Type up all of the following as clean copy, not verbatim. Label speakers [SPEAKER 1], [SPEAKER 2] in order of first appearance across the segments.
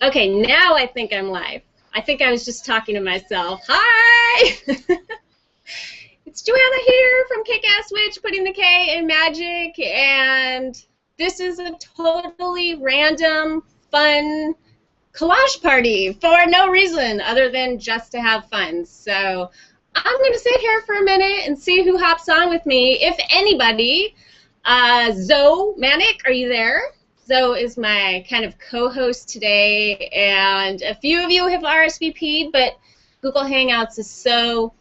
[SPEAKER 1] Okay, now I think I'm live. I think I was just talking to myself. Hi! It's Joanna here from Kickass WiTCH, putting the K in magic, and this is a totally random, fun collage party for no reason other than just to have fun. So I'm going to sit here for a minute and see who hops on with me, if anybody. Zo Manik, are you there? Zo is my kind of co-host today, and a few of you have RSVP'd, but Google Hangouts is so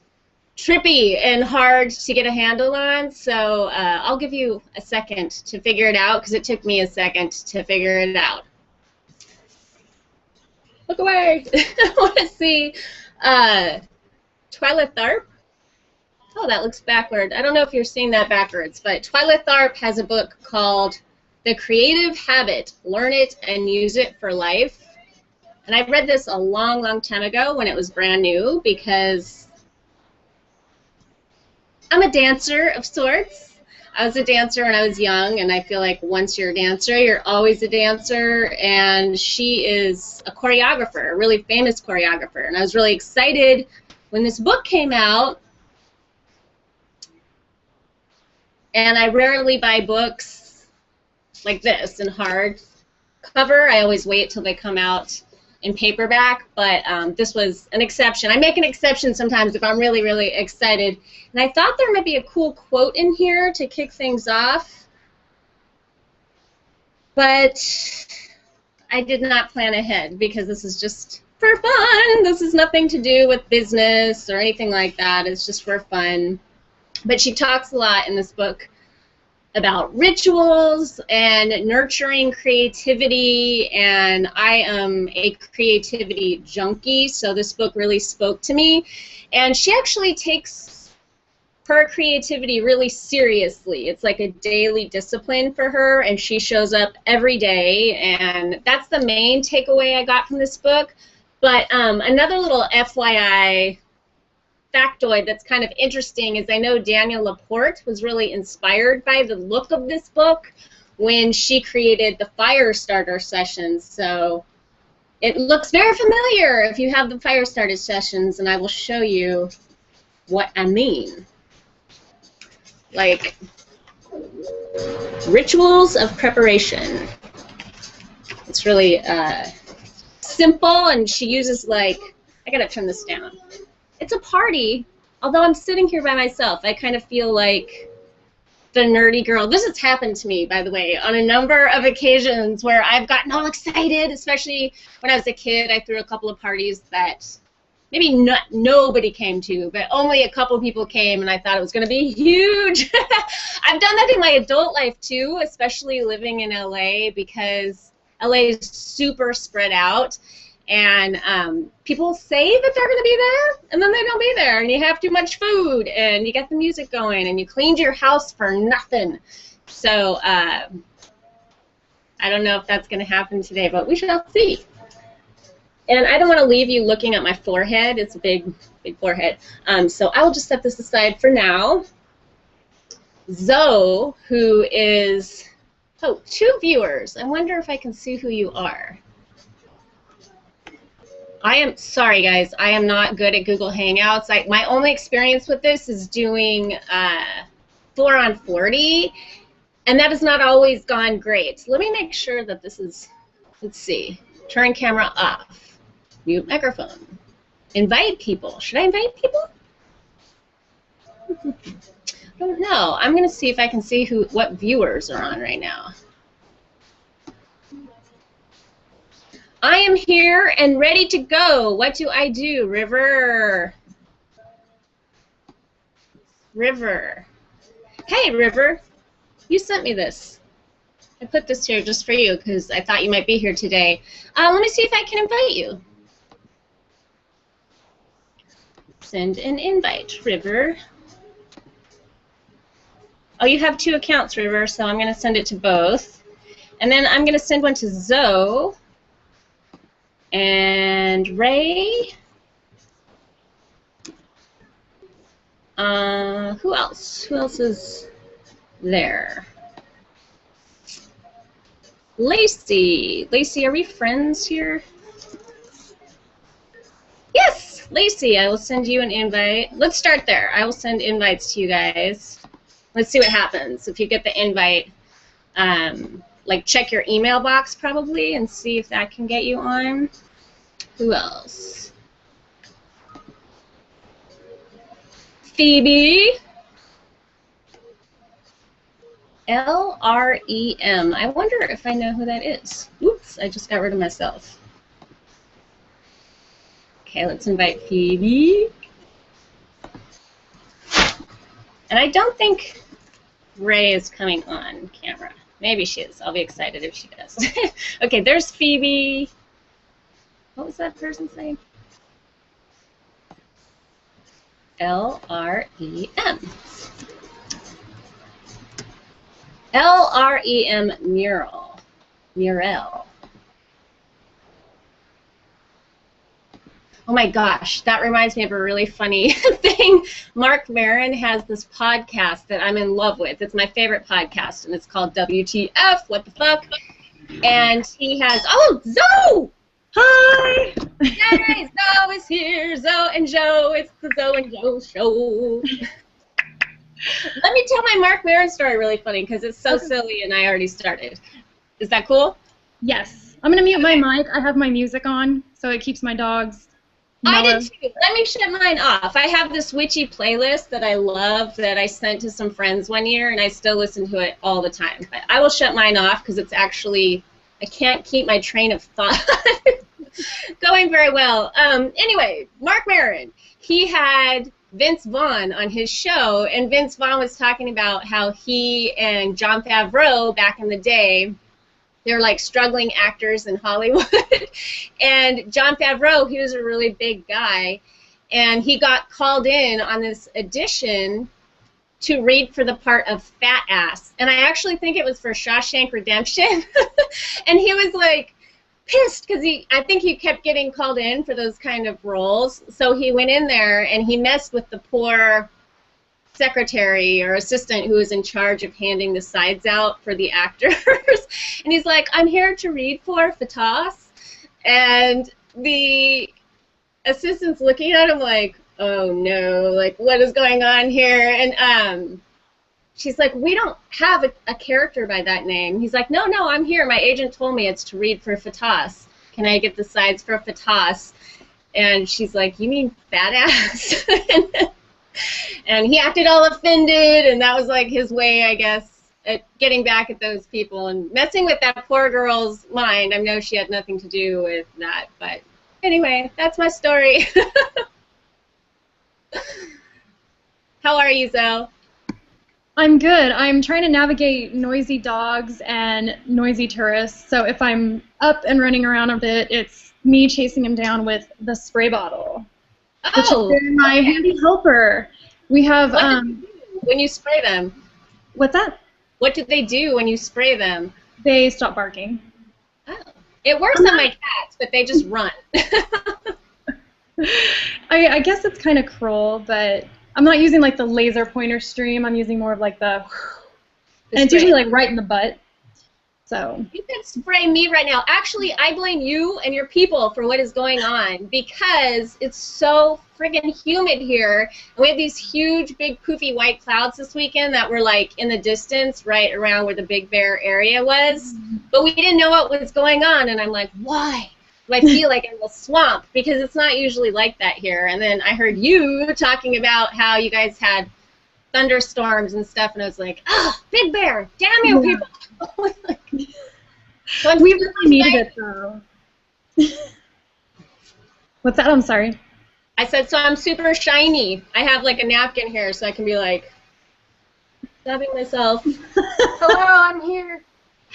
[SPEAKER 1] trippy and hard to get a handle on, so I'll give you a second to figure it out, because it took me a second to figure it out. Look away. I want to see Twyla Tharp. Oh, that looks backward. I don't know if you're seeing that backwards, but Twyla Tharp has a book called The Creative Habit, Learn It and Use It for Life. And I read this a long, long time ago when it was brand new, because I'm a dancer of sorts. I was a dancer when I was young, and I feel like once you're a dancer, you're always a dancer, and she is a choreographer, a really famous choreographer. And I was really excited when this book came out, and I rarely buy books like this in hard cover. I always wait till they come out in paperback, but this was an exception. I make an exception sometimes if I'm really, really excited. And I thought there might be a cool quote in here to kick things off, but I did not plan ahead because this is just for fun. This has nothing to do with business or anything like that. It's just for fun. But she talks a lot in this book about rituals and nurturing creativity, and I am a creativity junkie, so this book really spoke to me. And she actually takes her creativity really seriously. It's like a daily discipline for her, and she shows up every day, and that's the main takeaway I got from this book. But another little FYI factoid that's kind of interesting is I know Danielle LaPorte was really inspired by the look of this book when she created the fire starter sessions. So it looks very familiar if you have the fire starter sessions, and I will show you what I mean. Like rituals of preparation. It's really simple, and she uses, like, I gotta turn this down. It's a party, although I'm sitting here by myself. I kind of feel like the nerdy girl. This has happened to me, by the way, on a number of occasions where I've gotten all excited, especially when I was a kid. I threw a couple of parties that maybe nobody came to, but only a couple people came, and I thought it was going to be huge. I've done that in my adult life, too, especially living in LA, because LA is super spread out. And people say that they're going to be there, and then they don't be there, and you have too much food, and you got the music going, and you cleaned your house for nothing. So I don't know if that's going to happen today, but we shall see. And I don't want to leave you looking at my forehead. It's a big, big forehead. So I will just set this aside for now. Zo, who is, oh, 2 viewers. I wonder if I can see who you are. I am sorry, guys. I am not good at Google Hangouts. My only experience with this is doing 4 on 40, and that has not always gone great. Let me make sure that this is, let's see, turn camera off, mute microphone, invite people. Should I invite people? I don't know. I'm going to see if I can see what viewers are on right now. I am here and ready to go. What do I do, River? River. Hey, River. You sent me this. I put this here just for you because I thought you might be here today. Let me see if I can invite you. Send an invite, River. Oh, you have 2 accounts, River, so I'm going to send it to both. And then I'm going to send one to Zo. And Ray. Who else? Who else is there? Lacey. Lacey, are we friends here? Lacey, I will send you an invite. Let's start there. I will send invites to you guys. Let's see what happens. If you get the invite, like check your email box probably and see if that can get you on. Who else? Phoebe. L-R-E-M. I wonder if I know who that is. Oops, I just got rid of myself. Okay, let's invite Phoebe. And I don't think Ray is coming on camera. Maybe she is. I'll be excited if she does. Okay, there's Phoebe. What was that person's name? L-R-E-M. L-R-E-M mural. Murel. Oh my gosh, that reminds me of a really funny thing. Mark Maron has this podcast that I'm in love with. It's my favorite podcast, and it's called WTF, What the Fuck? And he has, oh, Zoe! Hi! Yay, Zoe is here, Zoe and Joe. It's the Zoe and Joe show. Let me tell my Mark Maron story really funny because it's so silly and I already started. Is that cool?
[SPEAKER 2] Yes. I'm going to mute my mic. I have my music on, so it keeps my dogs mellow.
[SPEAKER 1] I did too. Let me shut mine off. I have this WiTCH playlist that I love that I sent to some friends one year, and I still listen to it all the time. But I will shut mine off because it's actually, I can't keep my train of thought going very well. Anyway, Mark Maron, he had Vince Vaughn on his show, and Vince Vaughn was talking about how he and Jon Favreau back in the day, they're like struggling actors in Hollywood. And Jon Favreau, he was a really big guy, and he got called in on this audition to read for the part of Fat Ass. And I actually think it was for Shawshank Redemption. And he was like pissed because I think he kept getting called in for those kind of roles. So he went in there and he messed with the poor secretary or assistant who was in charge of handing the sides out for the actors. And he's like, I'm here to read for Fatas. And the assistant's looking at him like, oh no, like what is going on here? And she's like, we don't have a character by that name. He's like, no, I'm here. My agent told me it's to read for Fatas. Can I get the sides for Fatas? And she's like, you mean Fat Ass? And he acted all offended, and that was like his way, I guess, at getting back at those people and messing with that poor girl's mind. I know she had nothing to do with that, but anyway, that's my story. How are you, Zoe?
[SPEAKER 2] I'm good. I'm trying to navigate noisy dogs and noisy tourists, so if I'm up and running around a bit, it's me chasing him down with the spray bottle, which has been my handy helper. We have,
[SPEAKER 1] what do they do when you spray them?
[SPEAKER 2] What's that?
[SPEAKER 1] What do they do when you spray them?
[SPEAKER 2] They stop barking.
[SPEAKER 1] Oh. It works on my cats, but they just run.
[SPEAKER 2] I guess it's kind of cruel, but I'm not using like the laser pointer stream. I'm using more of like the and it's usually like right in the butt. So
[SPEAKER 1] you can spray me right now. Actually, I blame you and your people for what is going on because it's so friggin' humid here. And we had these huge, big, poofy white clouds this weekend that were like in the distance, right around where the Big Bear area was. But we didn't know what was going on, and I'm like, why? Do I feel like I'm in a swamp? Because it's not usually like that here. And then I heard you talking about how you guys had thunderstorms and stuff, and I was like, oh, Big Bear, damn you people.
[SPEAKER 2] We really needed it, though. What's that? I'm sorry.
[SPEAKER 1] I said, so I'm super shiny. I have like a napkin here so I can be like, stabbing myself. Hello, I'm here.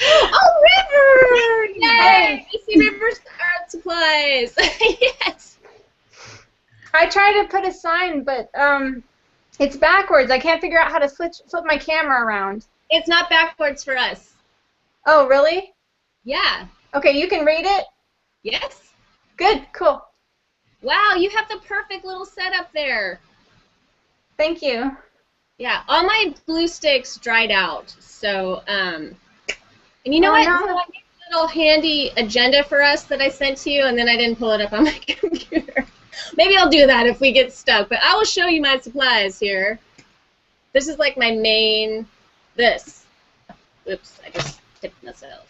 [SPEAKER 1] Oh, River! Yay! I see River's art supplies. Yes.
[SPEAKER 3] I tried to put a sign, but it's backwards. I can't figure out how to flip my camera around.
[SPEAKER 1] It's not backwards for us.
[SPEAKER 3] Oh, really?
[SPEAKER 1] Yeah.
[SPEAKER 3] Okay, you can read it?
[SPEAKER 1] Yes.
[SPEAKER 3] Good, cool.
[SPEAKER 1] Wow, you have the perfect little setup there.
[SPEAKER 3] Thank you.
[SPEAKER 1] Yeah, all my glue sticks dried out, so, and you know what? So I made a little handy agenda for us that I sent to you, and then I didn't pull it up on my computer. Maybe I'll do that if we get stuck, but I will show you my supplies here. This is like my main, Oops, I just tipped myself.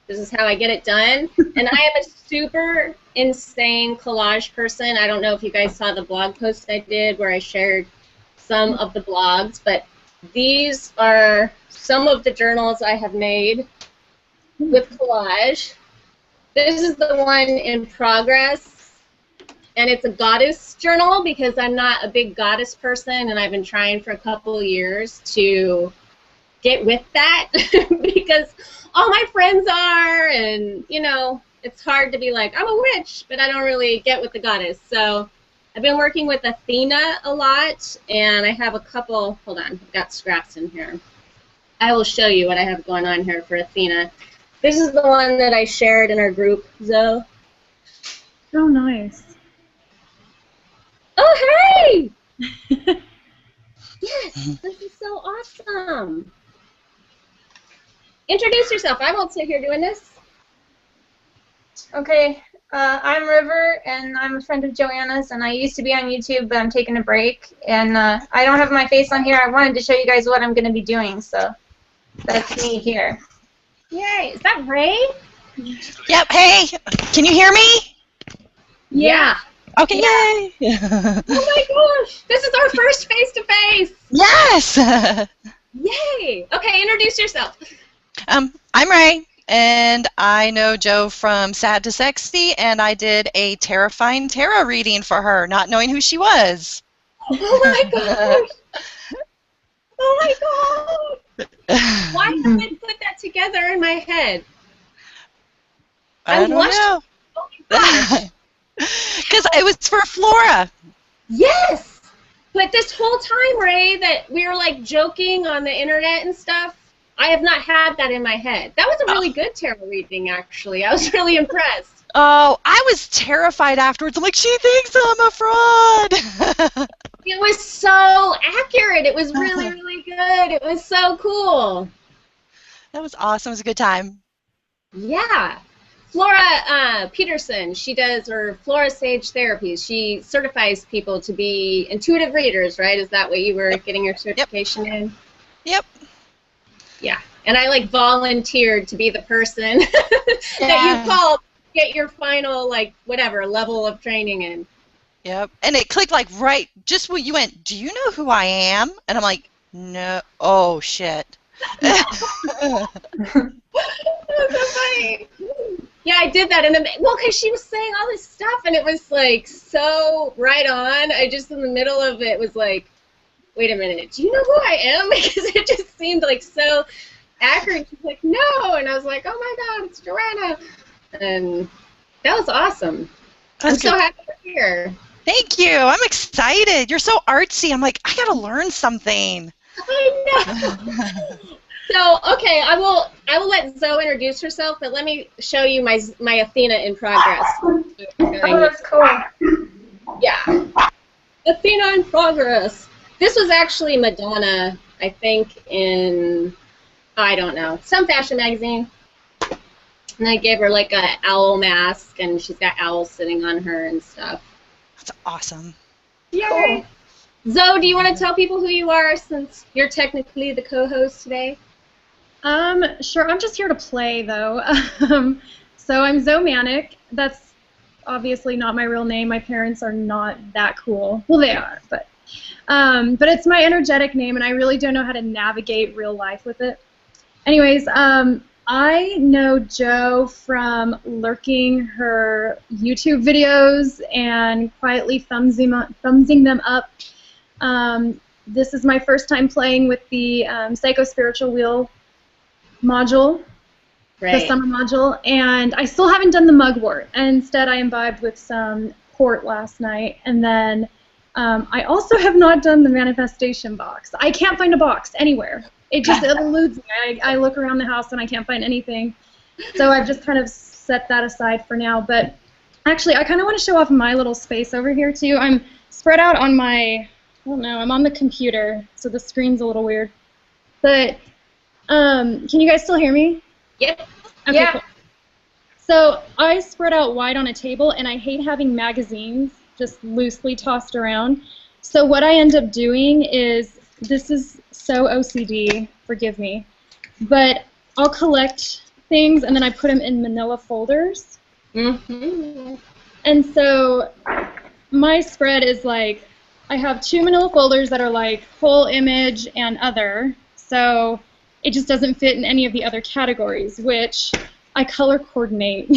[SPEAKER 1] This is how I get it done. And I am a super insane collage person. I don't know if you guys saw the blog post I did where I shared some of the blogs, but these are some of the journals I have made with collage. This is the one in progress, and it's a goddess journal because I'm not a big goddess person, and I've been trying for a couple of years to get with that because all my friends are, and you know, it's hard to be like, I'm a witch, but I don't really get with the goddess. So I've been working with Athena a lot, and I have a couple, hold on, I've got scraps in here. I will show you what I have going on here for Athena. This is the one that I shared in our group, Zoe.
[SPEAKER 2] Oh, nice.
[SPEAKER 1] Oh, hey! Yes, this is so awesome. Introduce yourself. I won't sit here doing this.
[SPEAKER 3] Okay, I'm River, and I'm a friend of Joanna's, and I used to be on YouTube, but I'm taking a break, and I don't have my face on here. I wanted to show you guys what I'm going to be doing, so that's me here.
[SPEAKER 1] Yay, is that Ray?
[SPEAKER 4] Yep, hey, can you hear me?
[SPEAKER 1] Yeah.
[SPEAKER 4] Okay, yay!
[SPEAKER 1] Oh my gosh, this is our first face-to-face.
[SPEAKER 4] Yes!
[SPEAKER 1] Yay! Okay, introduce yourself.
[SPEAKER 4] I'm Ray, and I know Jo from Sad to Sexy, and I did a terrifying tarot reading for her, not knowing who she was.
[SPEAKER 1] Oh my gosh! Oh my god! Why did I put that together in my head?
[SPEAKER 4] I don't know.
[SPEAKER 1] Oh my gosh!
[SPEAKER 4] Because it was for Flora.
[SPEAKER 1] Yes! But this whole time, Ray, that we were like joking on the internet and stuff, I have not had that in my head. That was a really good tarot reading, actually. I was really impressed.
[SPEAKER 4] Oh, I was terrified afterwards. I'm like, she thinks I'm a fraud.
[SPEAKER 1] It was so accurate. It was really, really good. It was so cool.
[SPEAKER 4] That was awesome. It was a good time.
[SPEAKER 1] Yeah. Flora Peterson, she does her Flora Sage therapies. She certifies people to be intuitive readers, right? Is that what you were getting your certification in?
[SPEAKER 4] Yep.
[SPEAKER 1] Yeah. And I like volunteered to be the person that you called to get your final like whatever level of training in.
[SPEAKER 4] Yep. And it clicked like right just when you went, do you know who I am? And I'm like, no. Oh, shit.
[SPEAKER 1] That's so funny. Yeah, I did that, and then, well, because she was saying all this stuff, and it was like so right on. I just in the middle of it was like, wait a minute, do you know who I am? Because it just seemed like so accurate. She's like, no, and I was like, oh my God, it's Joanna, and that was awesome. I'm so happy you're here.
[SPEAKER 4] Thank you. I'm excited. You're so artsy. I'm like, I gotta learn something.
[SPEAKER 1] I know. So, okay, I will let Zoe introduce herself, but let me show you my Athena in progress.
[SPEAKER 3] Oh, that's cool.
[SPEAKER 1] Yeah. Athena in progress. This was actually Madonna, I think, in, I don't know, some fashion magazine. And I gave her like a owl mask, and she's got owls sitting on her and stuff.
[SPEAKER 4] That's awesome.
[SPEAKER 1] Yay! Cool. Zoe, do you want to tell people who you are since you're technically the co-host today?
[SPEAKER 2] Sure. I'm just here to play, though. So I'm Zo Manik. That's obviously not my real name. My parents are not that cool. Well, they are, but it's my energetic name, and I really don't know how to navigate real life with it. Anyways, I know Jo from lurking her YouTube videos and quietly thumbsing them up. This is my first time playing with the Psycho Spiritual Wheel module, the summer module, and I still haven't done the mugwort. Instead, I imbibed with some port last night, and then I also have not done the manifestation box. I can't find a box anywhere. It just eludes me. I look around the house and I can't find anything, so I've just kind of set that aside for now. But actually, I kind of want to show off my little space over here too. I'm spread out on my, I don't know, I'm on the computer, so the screen's a little weird, but can you guys still hear me?
[SPEAKER 1] Yep.
[SPEAKER 2] Okay,
[SPEAKER 3] yeah.
[SPEAKER 2] cool. So I spread out wide on a table, and I hate having magazines just loosely tossed around. So what I end up doing is, this is so OCD, forgive me, but I'll collect things and then I put them in manila folders.
[SPEAKER 1] Mm-hmm.
[SPEAKER 2] And so my spread is like, I have 2 manila folders that are like whole image and other, so it just doesn't fit in any of the other categories, which I color coordinate.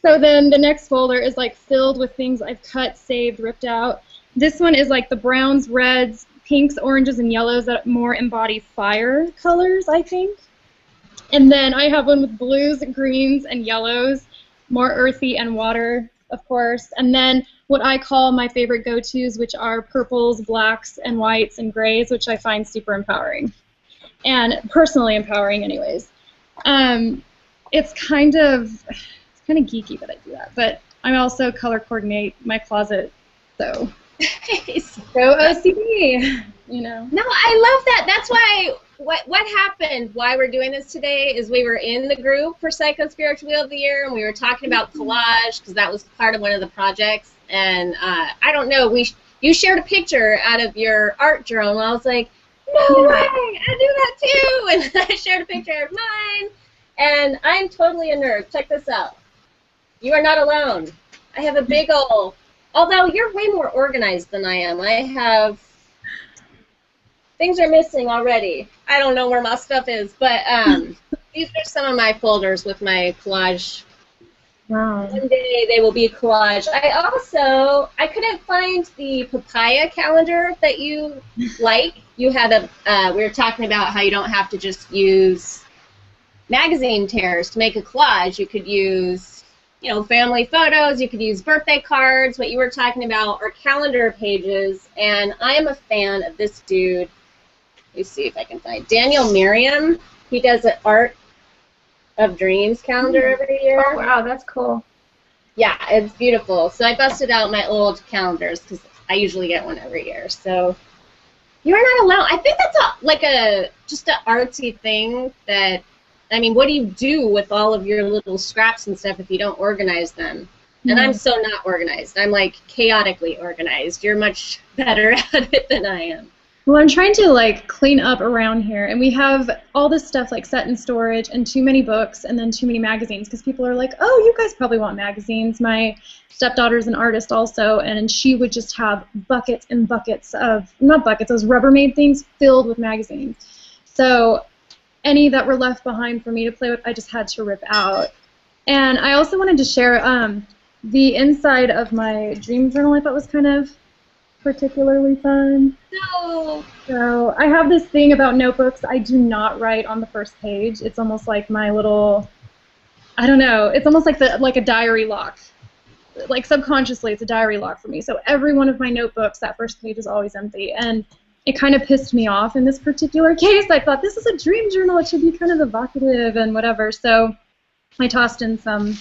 [SPEAKER 2] So then the next folder is like filled with things I've cut, saved, ripped out. This one is like the browns, reds, pinks, oranges, and yellows that more embody fire colors, I think. And then I have one with blues, greens, and yellows, more earthy and water, of course. And then what I call my favorite go-tos, which are purples, blacks, and whites, and grays, which I find super empowering. And personally empowering anyways. It's kind of geeky that I do that, but I also color coordinate my closet, so go OCD, you know.
[SPEAKER 1] No, I love that. That's why what happened, why we're doing this today, is we were in the group for Psycho Spiritual Wheel of the Year, and we were talking about collage because that was part of one of the projects. And I don't know, you shared a picture out of your art journal, and I was like, no way, I do that too. And I shared a picture of mine, and I'm totally a nerd. Check this out. You are not alone. I have a big old, although you're way more organized than I am. I have, things are missing already. I don't know where my stuff is, but these are some of my folders with my collage.
[SPEAKER 2] Wow.
[SPEAKER 1] One day they will be collage. I couldn't find the papaya calendar that you like. You had we were talking about how you don't have to just use magazine tears to make a collage. You could use, you know, family photos, you could use birthday cards. What you were talking about are calendar pages, and I am a fan of this dude. Let me see if I can find Daniel Merriam. He does an Art of Dreams calendar every year.
[SPEAKER 3] Oh, wow, that's cool.
[SPEAKER 1] Yeah, it's beautiful. So I busted out my old calendars because I usually get one every year. So you're not alone. I think that's just an artsy thing that, I mean, what do you do with all of your little scraps and stuff if you don't organize them? And I'm so not organized. I'm like chaotically organized. You're much better at it than I am.
[SPEAKER 2] Well, I'm trying to like clean up around here, and we have all this stuff like set in storage and too many books and then too many magazines because people are like, oh, you guys probably want magazines. My stepdaughter's an artist also, and she would just have buckets and buckets of, not buckets, those Rubbermaid things filled with magazines. So any that were left behind for me to play with, I just had to rip out. And I also wanted to share the inside of my dream journal. I thought was kind of particularly fun.
[SPEAKER 1] No.
[SPEAKER 2] So I have this thing about notebooks. I do not write on the first page. It's almost like my little, I don't know, it's almost like a diary lock. Like subconsciously it's a diary lock for me. So every one of my notebooks, that first page is always empty. And it kind of pissed me off in this particular case. I thought this is a dream journal. It should be kind of evocative and whatever. So I tossed in some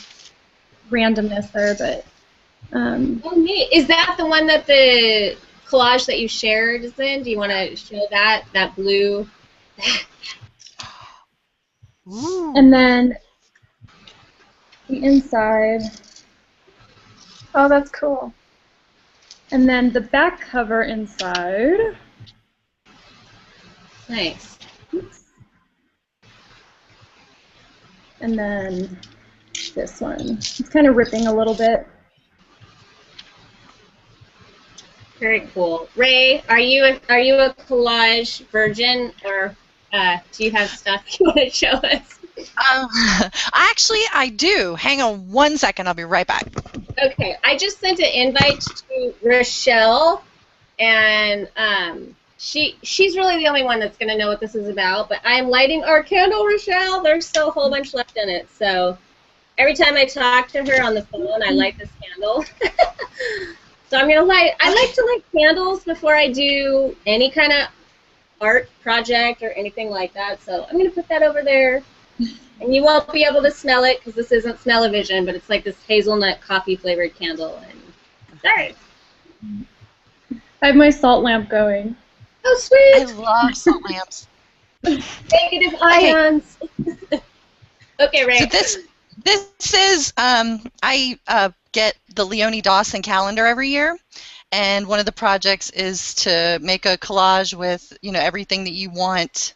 [SPEAKER 2] randomness there, but
[SPEAKER 1] Oh, neat. Is that the one that the collage that you shared is in? Do you want to show that blue?
[SPEAKER 4] Ooh.
[SPEAKER 2] And then the inside.
[SPEAKER 3] Oh, that's cool.
[SPEAKER 2] And then the back cover inside.
[SPEAKER 1] Nice.
[SPEAKER 2] Oops. And then this one. It's kind of ripping a little bit.
[SPEAKER 1] Very cool. Ray, are you a collage virgin, or do you have stuff you want to show us?
[SPEAKER 4] Actually, I do. Hang on one second. I'll be right back.
[SPEAKER 1] Okay, I just sent an invite to Rochelle, and she's really the only one that's going to know what this is about, but I am lighting our candle, Rochelle. There's still a whole bunch left in it, so every time I talk to her on the phone, I light this candle. So I'm going to light, I like to light candles before I do any kind of art project or anything like that, so I'm going to put that over there. And you won't be able to smell it because this isn't smell-o-vision, but it's like this hazelnut coffee-flavored candle. And sorry.
[SPEAKER 2] I have my salt lamp going.
[SPEAKER 1] Oh, sweet.
[SPEAKER 4] I love salt lamps.
[SPEAKER 1] Negative ions. Okay, Ray.
[SPEAKER 4] So This is, I get the Leonie Dawson calendar every year, and one of the projects is to make a collage with, you know, everything that you want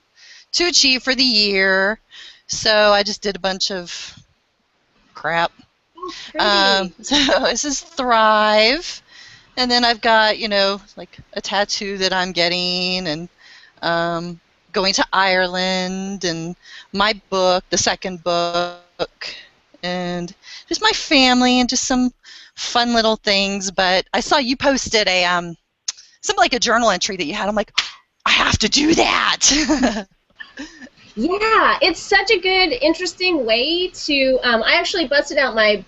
[SPEAKER 4] to achieve for the year. So I just did a bunch of crap.
[SPEAKER 1] Oh, pretty.
[SPEAKER 4] So this is Thrive, and then I've got, you know, like a tattoo that I'm getting, and going to Ireland, and my book, the second book, and just my family, and just some fun little things. But I saw you posted a something like a journal entry that you had. I'm like, I have to do that.
[SPEAKER 1] Yeah, it's such a good, interesting way to. I actually busted out my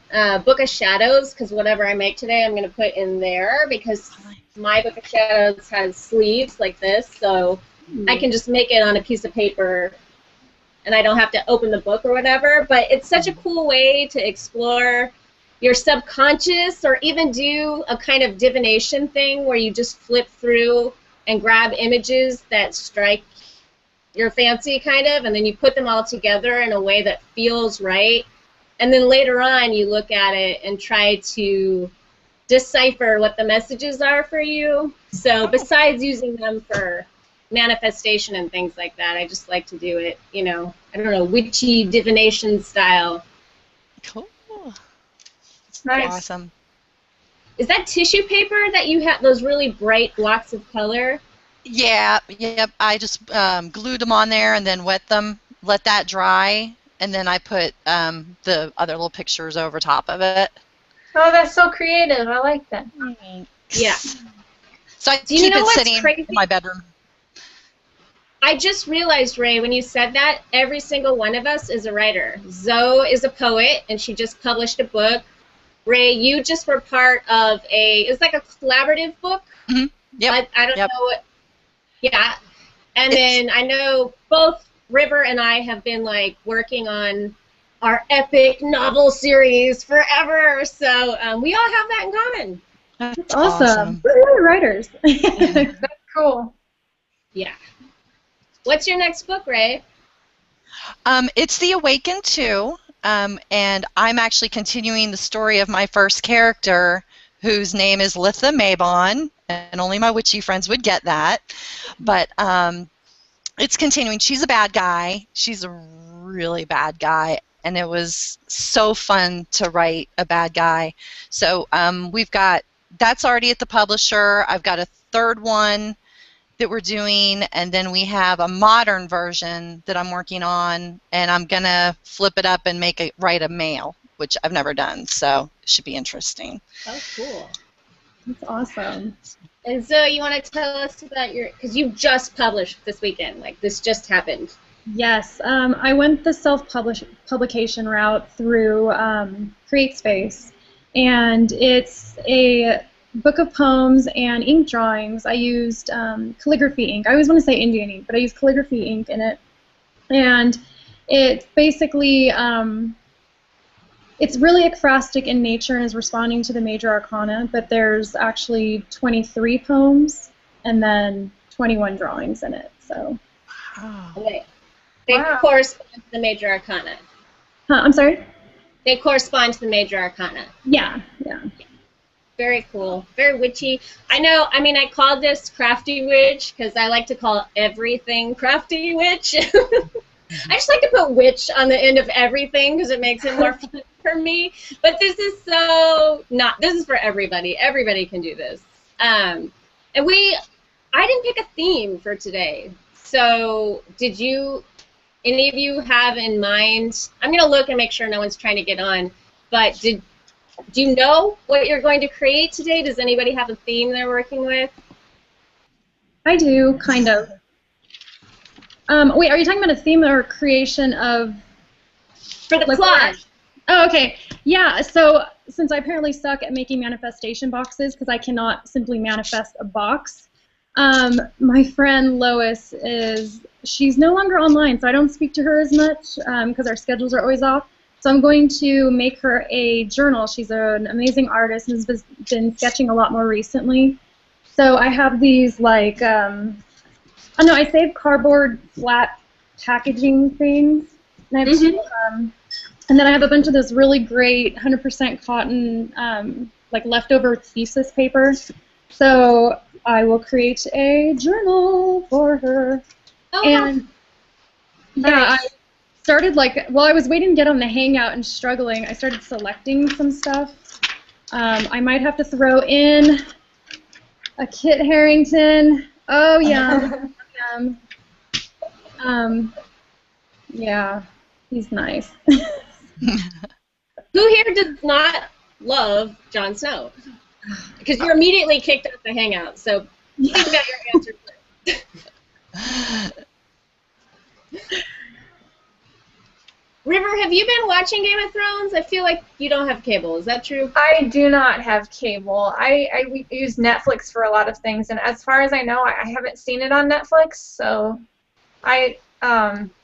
[SPEAKER 1] book of shadows because whatever I make today, I'm going to put in there because my book of shadows has sleeves like this, so I can just make it on a piece of paper, and I don't have to open the book or whatever. But it's such a cool way to explore your subconscious, or even do a kind of divination thing where you just flip through and grab images that strike your fancy, kind of, and then you put them all together in a way that feels right. And then later on, you look at it and try to decipher what the messages are for you. So besides using them for manifestation and things like that, I just like to do it, you know, I don't know, witchy divination style.
[SPEAKER 4] Cool.
[SPEAKER 3] Nice.
[SPEAKER 4] Awesome.
[SPEAKER 1] Is that tissue paper that you have, those really bright blocks of color?
[SPEAKER 4] Yeah, yep. I just glued them on there and then wet them, let that dry, and then I put the other little pictures over top of it.
[SPEAKER 3] Oh, that's so creative. I like that.
[SPEAKER 1] Yeah.
[SPEAKER 4] So I
[SPEAKER 1] Do you
[SPEAKER 4] keep
[SPEAKER 1] know
[SPEAKER 4] it
[SPEAKER 1] what's
[SPEAKER 4] sitting
[SPEAKER 1] crazy?
[SPEAKER 4] in my bedroom.
[SPEAKER 1] I just realized, Ray, when you said that, every single one of us is a writer. Zoe is a poet, and she just published a book. Ray, you just were part of it's like a collaborative book.
[SPEAKER 4] Mm-hmm. Yep.
[SPEAKER 1] I don't
[SPEAKER 4] Yep.
[SPEAKER 1] know what. Yeah. And then I know both River and I have been like working on our epic novel series forever. So we all have that in common.
[SPEAKER 4] That's
[SPEAKER 2] Awesome. We're really writers.
[SPEAKER 3] That's cool.
[SPEAKER 1] Yeah. What's your next book, Ray?
[SPEAKER 4] It's The Awakened 2, and I'm actually continuing the story of my first character, whose name is Litha Mabon, and only my witchy friends would get that. But it's continuing. She's a bad guy. She's a really bad guy, and it was so fun to write a bad guy. So that's already at the publisher. I've got a third one that we're doing, and then we have a modern version that I'm working on, and I'm gonna flip it up and write a male, which I've never done, so it should be interesting.
[SPEAKER 1] Oh, cool.
[SPEAKER 2] That's awesome.
[SPEAKER 1] And so you want to tell us about because you just published this weekend, like this just happened.
[SPEAKER 2] Yes, I went the self-publication route through CreateSpace, and it's a book of poems and ink drawings. I used calligraphy ink. I always want to say Indian ink, but I used calligraphy ink in it. And it's basically, it's really ekphrastic in nature and is responding to the major arcana, but there's actually 23 poems and then 21 drawings in it. So.
[SPEAKER 1] Okay. They correspond to the major arcana.
[SPEAKER 2] Huh, I'm sorry?
[SPEAKER 1] They correspond to the major arcana.
[SPEAKER 2] Yeah, yeah.
[SPEAKER 1] Very cool. Very witchy. I know, I mean, I called this Crafty Witch because I like to call everything Crafty Witch. I just like to put witch on the end of everything because it makes it more fun for me. But this is this is for everybody. Everybody can do this. And I didn't pick a theme for today. So did any of you have in mind, I'm going to look and make sure no one's trying to get on, but do you know what you're going to create today? Does anybody have a theme they're working with?
[SPEAKER 2] I do, kind of. Wait, are you talking about a theme or creation of...
[SPEAKER 1] For the collage.
[SPEAKER 2] Oh, okay. Yeah, so since I apparently suck at making manifestation boxes because I cannot simply manifest a box, my friend Lois she's no longer online, so I don't speak to her as much because our schedules are always off. So I'm going to make her a journal. She's an amazing artist and has been sketching a lot more recently. So I have these like, I saved cardboard flat packaging things. And I have two And then I have a bunch of this really great 100% cotton, like leftover thesis paper. So I will create a journal for her.
[SPEAKER 1] Oh,
[SPEAKER 2] And yeah, I started like, while I was waiting to get on the Hangout and struggling, I started selecting some stuff. I might have to throw in a Kit Harington. Oh, yeah. Yeah, he's nice.
[SPEAKER 1] who here does not love Jon Snow? Because you're immediately kicked off the Hangout, so think about your answer first. River, have you been watching Game of Thrones? I feel like you don't have cable. Is that true?
[SPEAKER 3] I do not have cable. I use Netflix for a lot of things, and as far as I know, I haven't seen it on Netflix, so I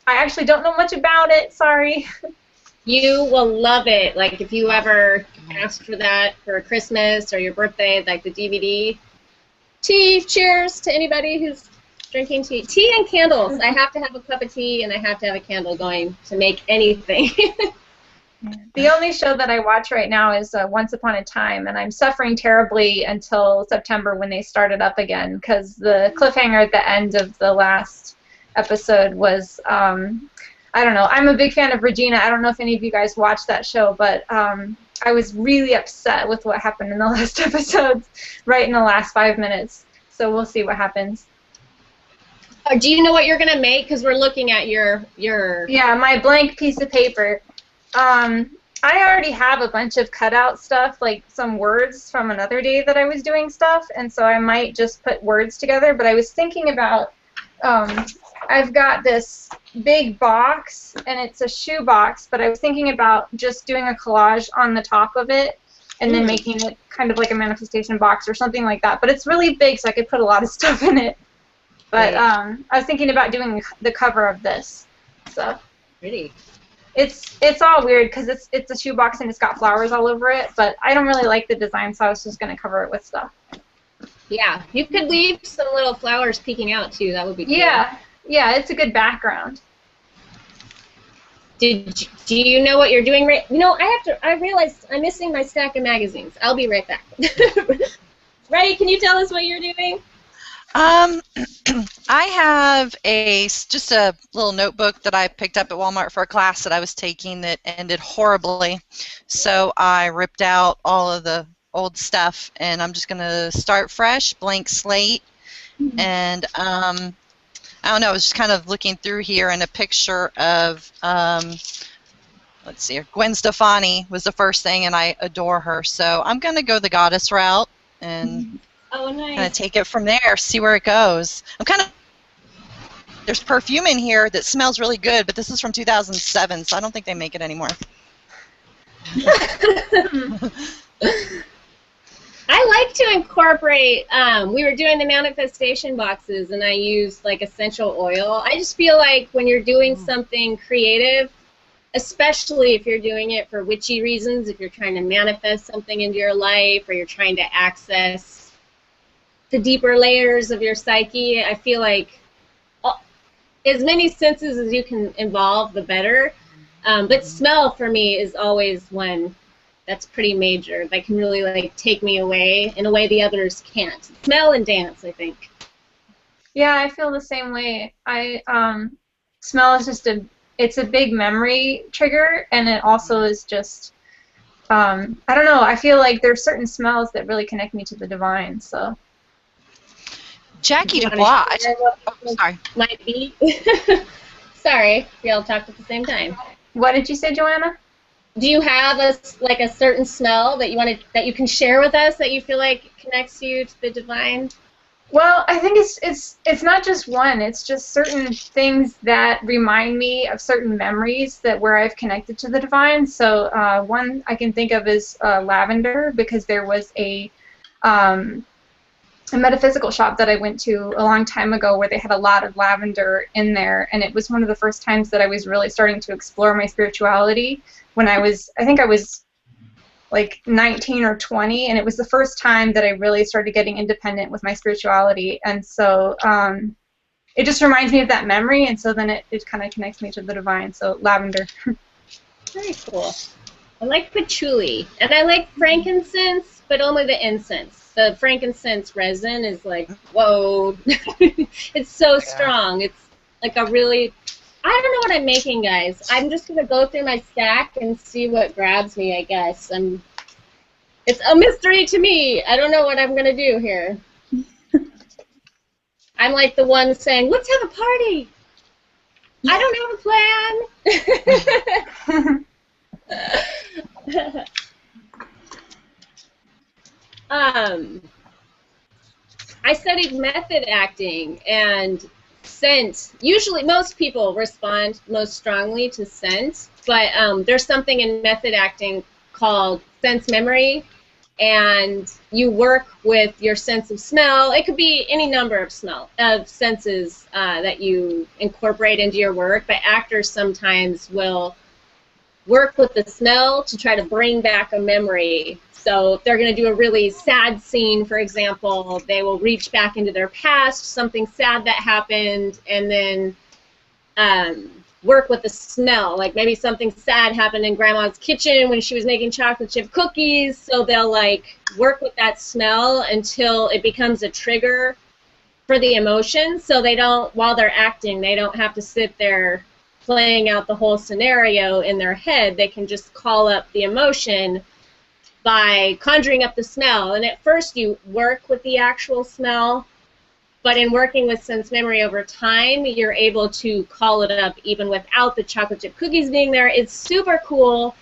[SPEAKER 3] actually don't know much about it. Sorry.
[SPEAKER 1] You will love it. Like, if you ever asked for that for Christmas or your birthday, like the DVD. Tea, cheers to anybody who's drinking tea. Tea and candles. I have to have a cup of tea and I have to have a candle going to make anything.
[SPEAKER 3] The only show that I watch right now is Once Upon a Time, and I'm suffering terribly until September when they start it up again, because the cliffhanger at the end of the last episode was, I don't know, I'm a big fan of Regina. I don't know if any of you guys watched that show, but I was really upset with what happened in the last episodes, right in the last 5 minutes. So we'll see what happens.
[SPEAKER 1] Do you know what you're going to make? Because we're looking at your...
[SPEAKER 3] Yeah, my blank piece of paper. I already have a bunch of cutout stuff, like some words from another day that I was doing stuff, and so I might just put words together, but I was thinking about... I've got this big box, and it's a shoe box, but I was thinking about just doing a collage on the top of it and then making it kind of like a manifestation box or something like that. But it's really big, so I could put a lot of stuff in it. But I was thinking about doing the cover of this. So
[SPEAKER 1] Pretty.
[SPEAKER 3] It's all weird because it's a shoe box and it's got flowers all over it, but I don't really like the design, so I was just going to cover it with stuff.
[SPEAKER 1] Yeah, you could leave some little flowers peeking out, too. That would be cool.
[SPEAKER 3] Yeah, it's a good background.
[SPEAKER 1] Do you know what you're doing right? You know, I realized I'm missing my stack of magazines. I'll be right back. Ray, can you tell us what you're doing?
[SPEAKER 4] I have just a little notebook that I picked up at Walmart for a class that I was taking that ended horribly. So I ripped out all of the old stuff, and I'm just going to start fresh, blank slate. And I don't know, I was just kind of looking through here, and a picture of, let's see, Gwen Stefani was the first thing, and I adore her. So I'm going to go the goddess route and kind of take it from there, see where it goes. There's perfume in here that smells really good, but this is from 2007, so I don't think they make it anymore.
[SPEAKER 1] I like to incorporate, we were doing the manifestation boxes and I used like essential oil. I just feel like when you're doing something creative, especially if you're doing it for witchy reasons, if you're trying to manifest something into your life or you're trying to access the deeper layers of your psyche, I feel like as many senses as you can involve, the better. But smell for me is always one that's pretty major. That can really like take me away in a way the others can't. Smell and dance, I think.
[SPEAKER 3] Yeah, I feel the same way. Smell is just it's a big memory trigger, and it also is just, I don't know, I feel like there's certain smells that really connect me to the divine, so.
[SPEAKER 4] Jackie DuBois. Sorry.
[SPEAKER 1] Might be. Sorry, we all talked at the same time.
[SPEAKER 3] What did you say, Joanna?
[SPEAKER 1] Do you have a certain smell that you can share with us that you feel like connects you to the divine?
[SPEAKER 3] Well, I think it's not just one. It's just certain things that remind me of certain memories where I've connected to the divine. So one I can think of is lavender, because there was a metaphysical shop that I went to a long time ago where they had a lot of lavender in there, and it was one of the first times that I was really starting to explore my spirituality. When I think I was like 19 or 20, and it was the first time that I really started getting independent with my spirituality, and so it just reminds me of that memory, and so then it kind of connects me to the divine. So lavender.
[SPEAKER 1] Very cool. I like patchouli, and I like frankincense, but only the incense. The frankincense resin is like, whoa. It's so strong. It's like a really, I don't know what I'm making, guys. I'm just going to go through my stack and see what grabs me, I guess. It's a mystery to me. I don't know what I'm going to do here. I'm like the one saying, let's have a party. I don't have a plan. I studied method acting and scent. Usually, most people respond most strongly to scent, but there's something in method acting called sense memory, and you work with your sense of smell. It could be any number of senses that you incorporate into your work, but actors sometimes will work with the smell to try to bring back a memory. So if they're going to do a really sad scene, for example, they will reach back into their past, something sad that happened, and then work with the smell. Like maybe something sad happened in Grandma's kitchen when she was making chocolate chip cookies, so they'll like work with that smell until it becomes a trigger for the emotion, so they don't, while they're acting, they don't have to sit there playing out the whole scenario in their head. They can just call up the emotion by conjuring up the smell. And at first you work with the actual smell, but in working with sense memory over time, you're able to call it up even without the chocolate chip cookies being there. It's super cool,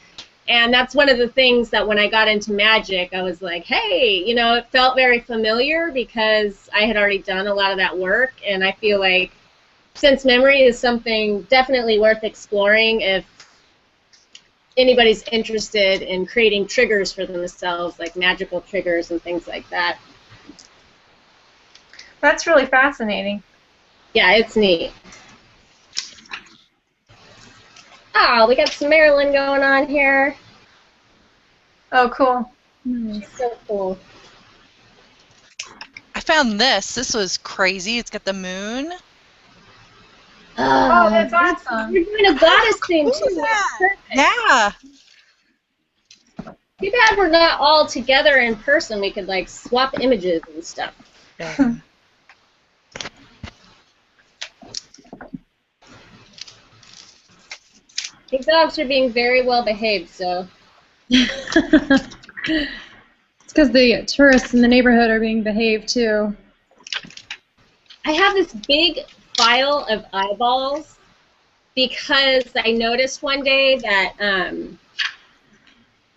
[SPEAKER 1] and that's one of the things that when I got into magic, I was like, hey, you know, it felt very familiar because I had already done a lot of that work, and I feel like sense memory is something definitely worth exploring if anybody's interested in creating triggers for themselves, like magical triggers and things like that.
[SPEAKER 3] That's really fascinating.
[SPEAKER 1] Yeah, it's neat. Oh, we got some Marilyn going on here.
[SPEAKER 3] Oh, cool.
[SPEAKER 1] She's so cool.
[SPEAKER 4] I found this. This was crazy. It's got the moon.
[SPEAKER 3] Oh, that's awesome.
[SPEAKER 1] You're doing a goddess thing, too.
[SPEAKER 4] Yeah.
[SPEAKER 1] Too bad we're not all together in person. We could, like, swap images and stuff.
[SPEAKER 4] Yeah.
[SPEAKER 1] These dogs are being very well behaved, so.
[SPEAKER 2] It's because the tourists in the neighborhood are being behaved, too.
[SPEAKER 1] I have this big file of eyeballs because I noticed one day that,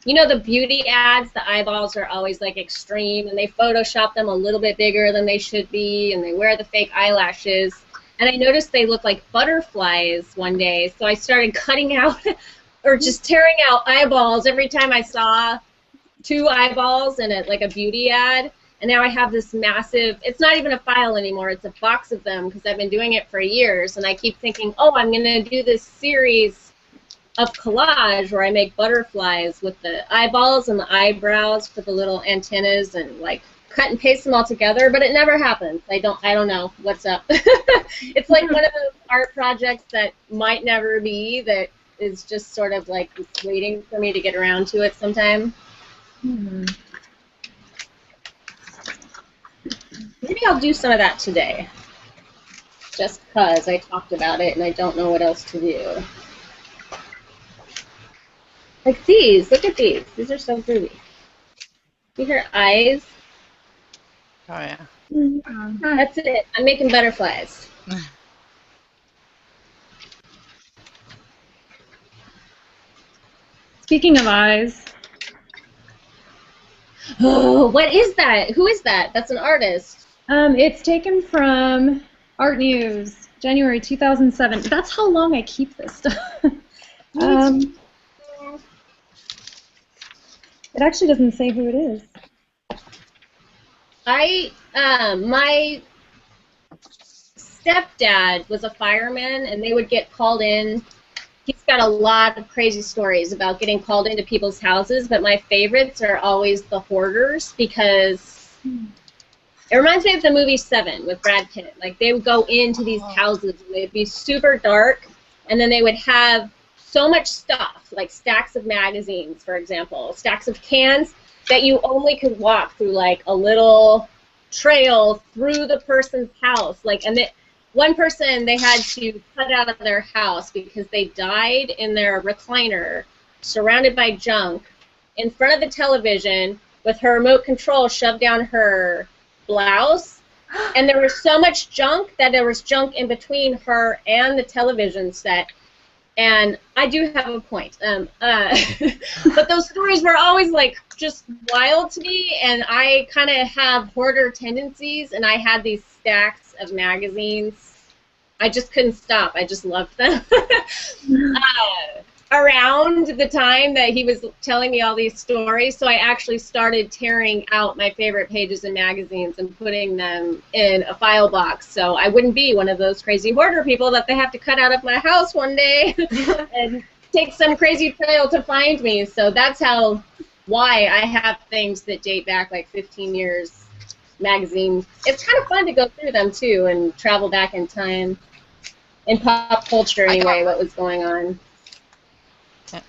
[SPEAKER 1] you know, the beauty ads, the eyeballs are always like extreme, and they Photoshop them a little bit bigger than they should be, and they wear the fake eyelashes. And I noticed they look like butterflies one day, so I started cutting out or just tearing out eyeballs every time I saw 2 eyeballs in like a beauty ad. And now I have this massive, it's not even a file anymore, it's a box of them because I've been doing it for years, and I keep thinking, oh, I'm going to do this series of collage where I make butterflies with the eyeballs and the eyebrows for the little antennas and like cut and paste them all together, but it never happens. I don't know what's up. It's like one of those art projects that might never be, that is just sort of like waiting for me to get around to it sometime.
[SPEAKER 2] Hmm.
[SPEAKER 1] Maybe I'll do some of that today, just because I talked about it and I don't know what else to do. Like these, look at these. These are so groovy. See her eyes?
[SPEAKER 4] Oh, yeah.
[SPEAKER 1] That's it. I'm making butterflies.
[SPEAKER 2] Speaking of eyes.
[SPEAKER 1] Oh, what is that? Who is that? That's an artist.
[SPEAKER 2] It's taken from Art News, January 2007. That's how long I keep this stuff. It actually doesn't say who it is.
[SPEAKER 1] My stepdad was a fireman, and they would get called in. He's got a lot of crazy stories about getting called into people's houses, but my favorites are always the hoarders because it reminds me of the movie Seven with Brad Pitt. Like, they would go into these houses, and they'd be super dark, and then they would have so much stuff, like stacks of magazines, for example, stacks of cans, that you only could walk through like a little trail through the person's house. Like, and one person, they had to cut out of their house because they died in their recliner, surrounded by junk, in front of the television, with her remote control shoved down her blouse. And there was so much junk that there was junk in between her and the television set. And I do have a point. But those stories were always like just wild to me, and I kind of have hoarder tendencies, and I had these stacks of magazines. I just couldn't stop. I just loved them. Around the time that he was telling me all these stories, so I actually started tearing out my favorite pages in magazines and putting them in a file box, so I wouldn't be one of those crazy hoarder people that they have to cut out of my house one day and take some crazy trail to find me. So that's why I have things that date back like 15 years, magazines. It's kind of fun to go through them too and travel back in time, in pop culture anyway, what was going on.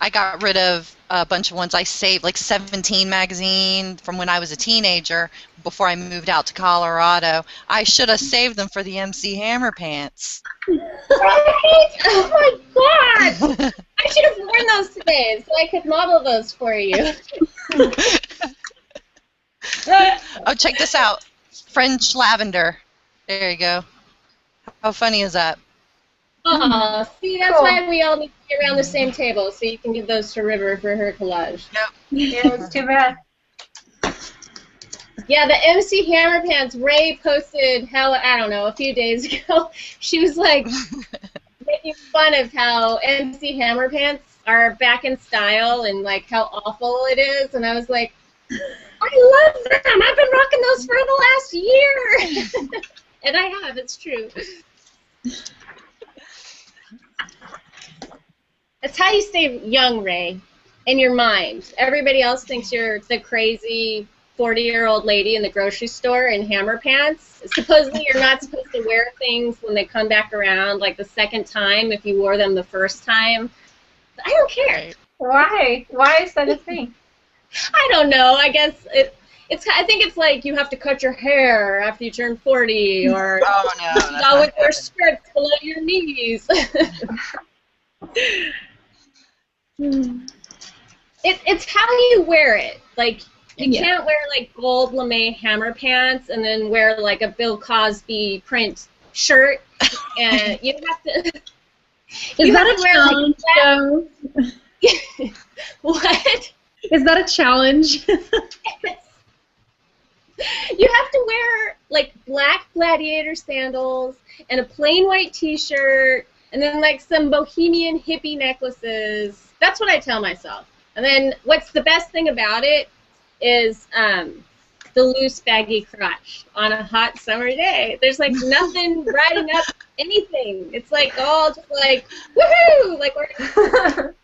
[SPEAKER 4] I got rid of a bunch of ones I saved, like 17 magazine from when I was a teenager before I moved out to Colorado. I should have saved them for the MC Hammer pants.
[SPEAKER 1] Right? Oh my God! I should have worn those today so I could model those for you.
[SPEAKER 4] Oh, check this out. French lavender. There you go. How funny is that?
[SPEAKER 1] Aw, see, that's why we all need to be around the same table, so you can give those to River for her collage.
[SPEAKER 4] Yep.
[SPEAKER 3] Yeah, it's too bad.
[SPEAKER 1] Yeah, the MC Hammer Pants, Ray posted I don't know, a few days ago, she was like making fun of how MC Hammer Pants are back in style and like how awful it is, and I was like, I love them! I've been rocking those for the last year! And I have, it's true. That's how you stay young, Ray, in your mind. Everybody else thinks you're the crazy 40-year-old lady in the grocery store in hammer pants. Supposedly you're not supposed to wear things when they come back around, like the second time if you wore them the first time. But I don't care.
[SPEAKER 3] Why? Why is that a thing?
[SPEAKER 1] I don't know. I guess I think it's like you have to cut your hair after you turn 40, or go with your skirts below your knees. It's how you wear it. Like, you can't wear like gold lame hammer pants and then wear like a Bill Cosby print shirt, and you have to.
[SPEAKER 2] Is that a challenge, though?
[SPEAKER 1] What?
[SPEAKER 2] Is that a challenge?
[SPEAKER 1] You have to wear like black gladiator sandals and a plain white T-shirt, and then like some bohemian hippie necklaces. That's what I tell myself. And then what's the best thing about it is the loose baggy crotch on a hot summer day. There's like nothing riding up anything. It's like all just like woohoo! Like we're.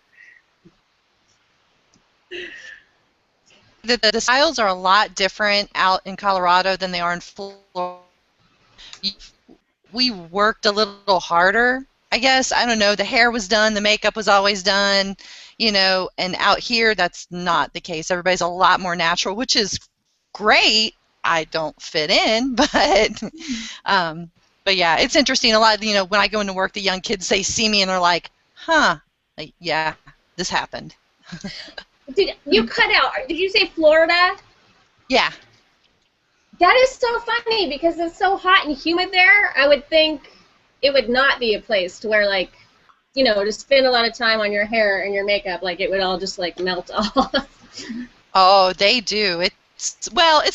[SPEAKER 4] The styles are a lot different out in Colorado than they are in Florida. We worked a little harder, I guess. I don't know. The hair was done. The makeup was always done, you know. And out here, that's not the case. Everybody's a lot more natural, which is great. I don't fit in, but yeah, it's interesting. A lot, you know, when I go into work, the young kids, they see me and they're like, huh, like, yeah, this happened.
[SPEAKER 1] Did you cut out? Did you say Florida?
[SPEAKER 4] Yeah.
[SPEAKER 1] That is so funny because it's so hot and humid there. I would think it would not be a place to where, like, you know, to spend a lot of time on your hair and your makeup. Like, it would all just, like, melt off.
[SPEAKER 4] Oh, they do. It's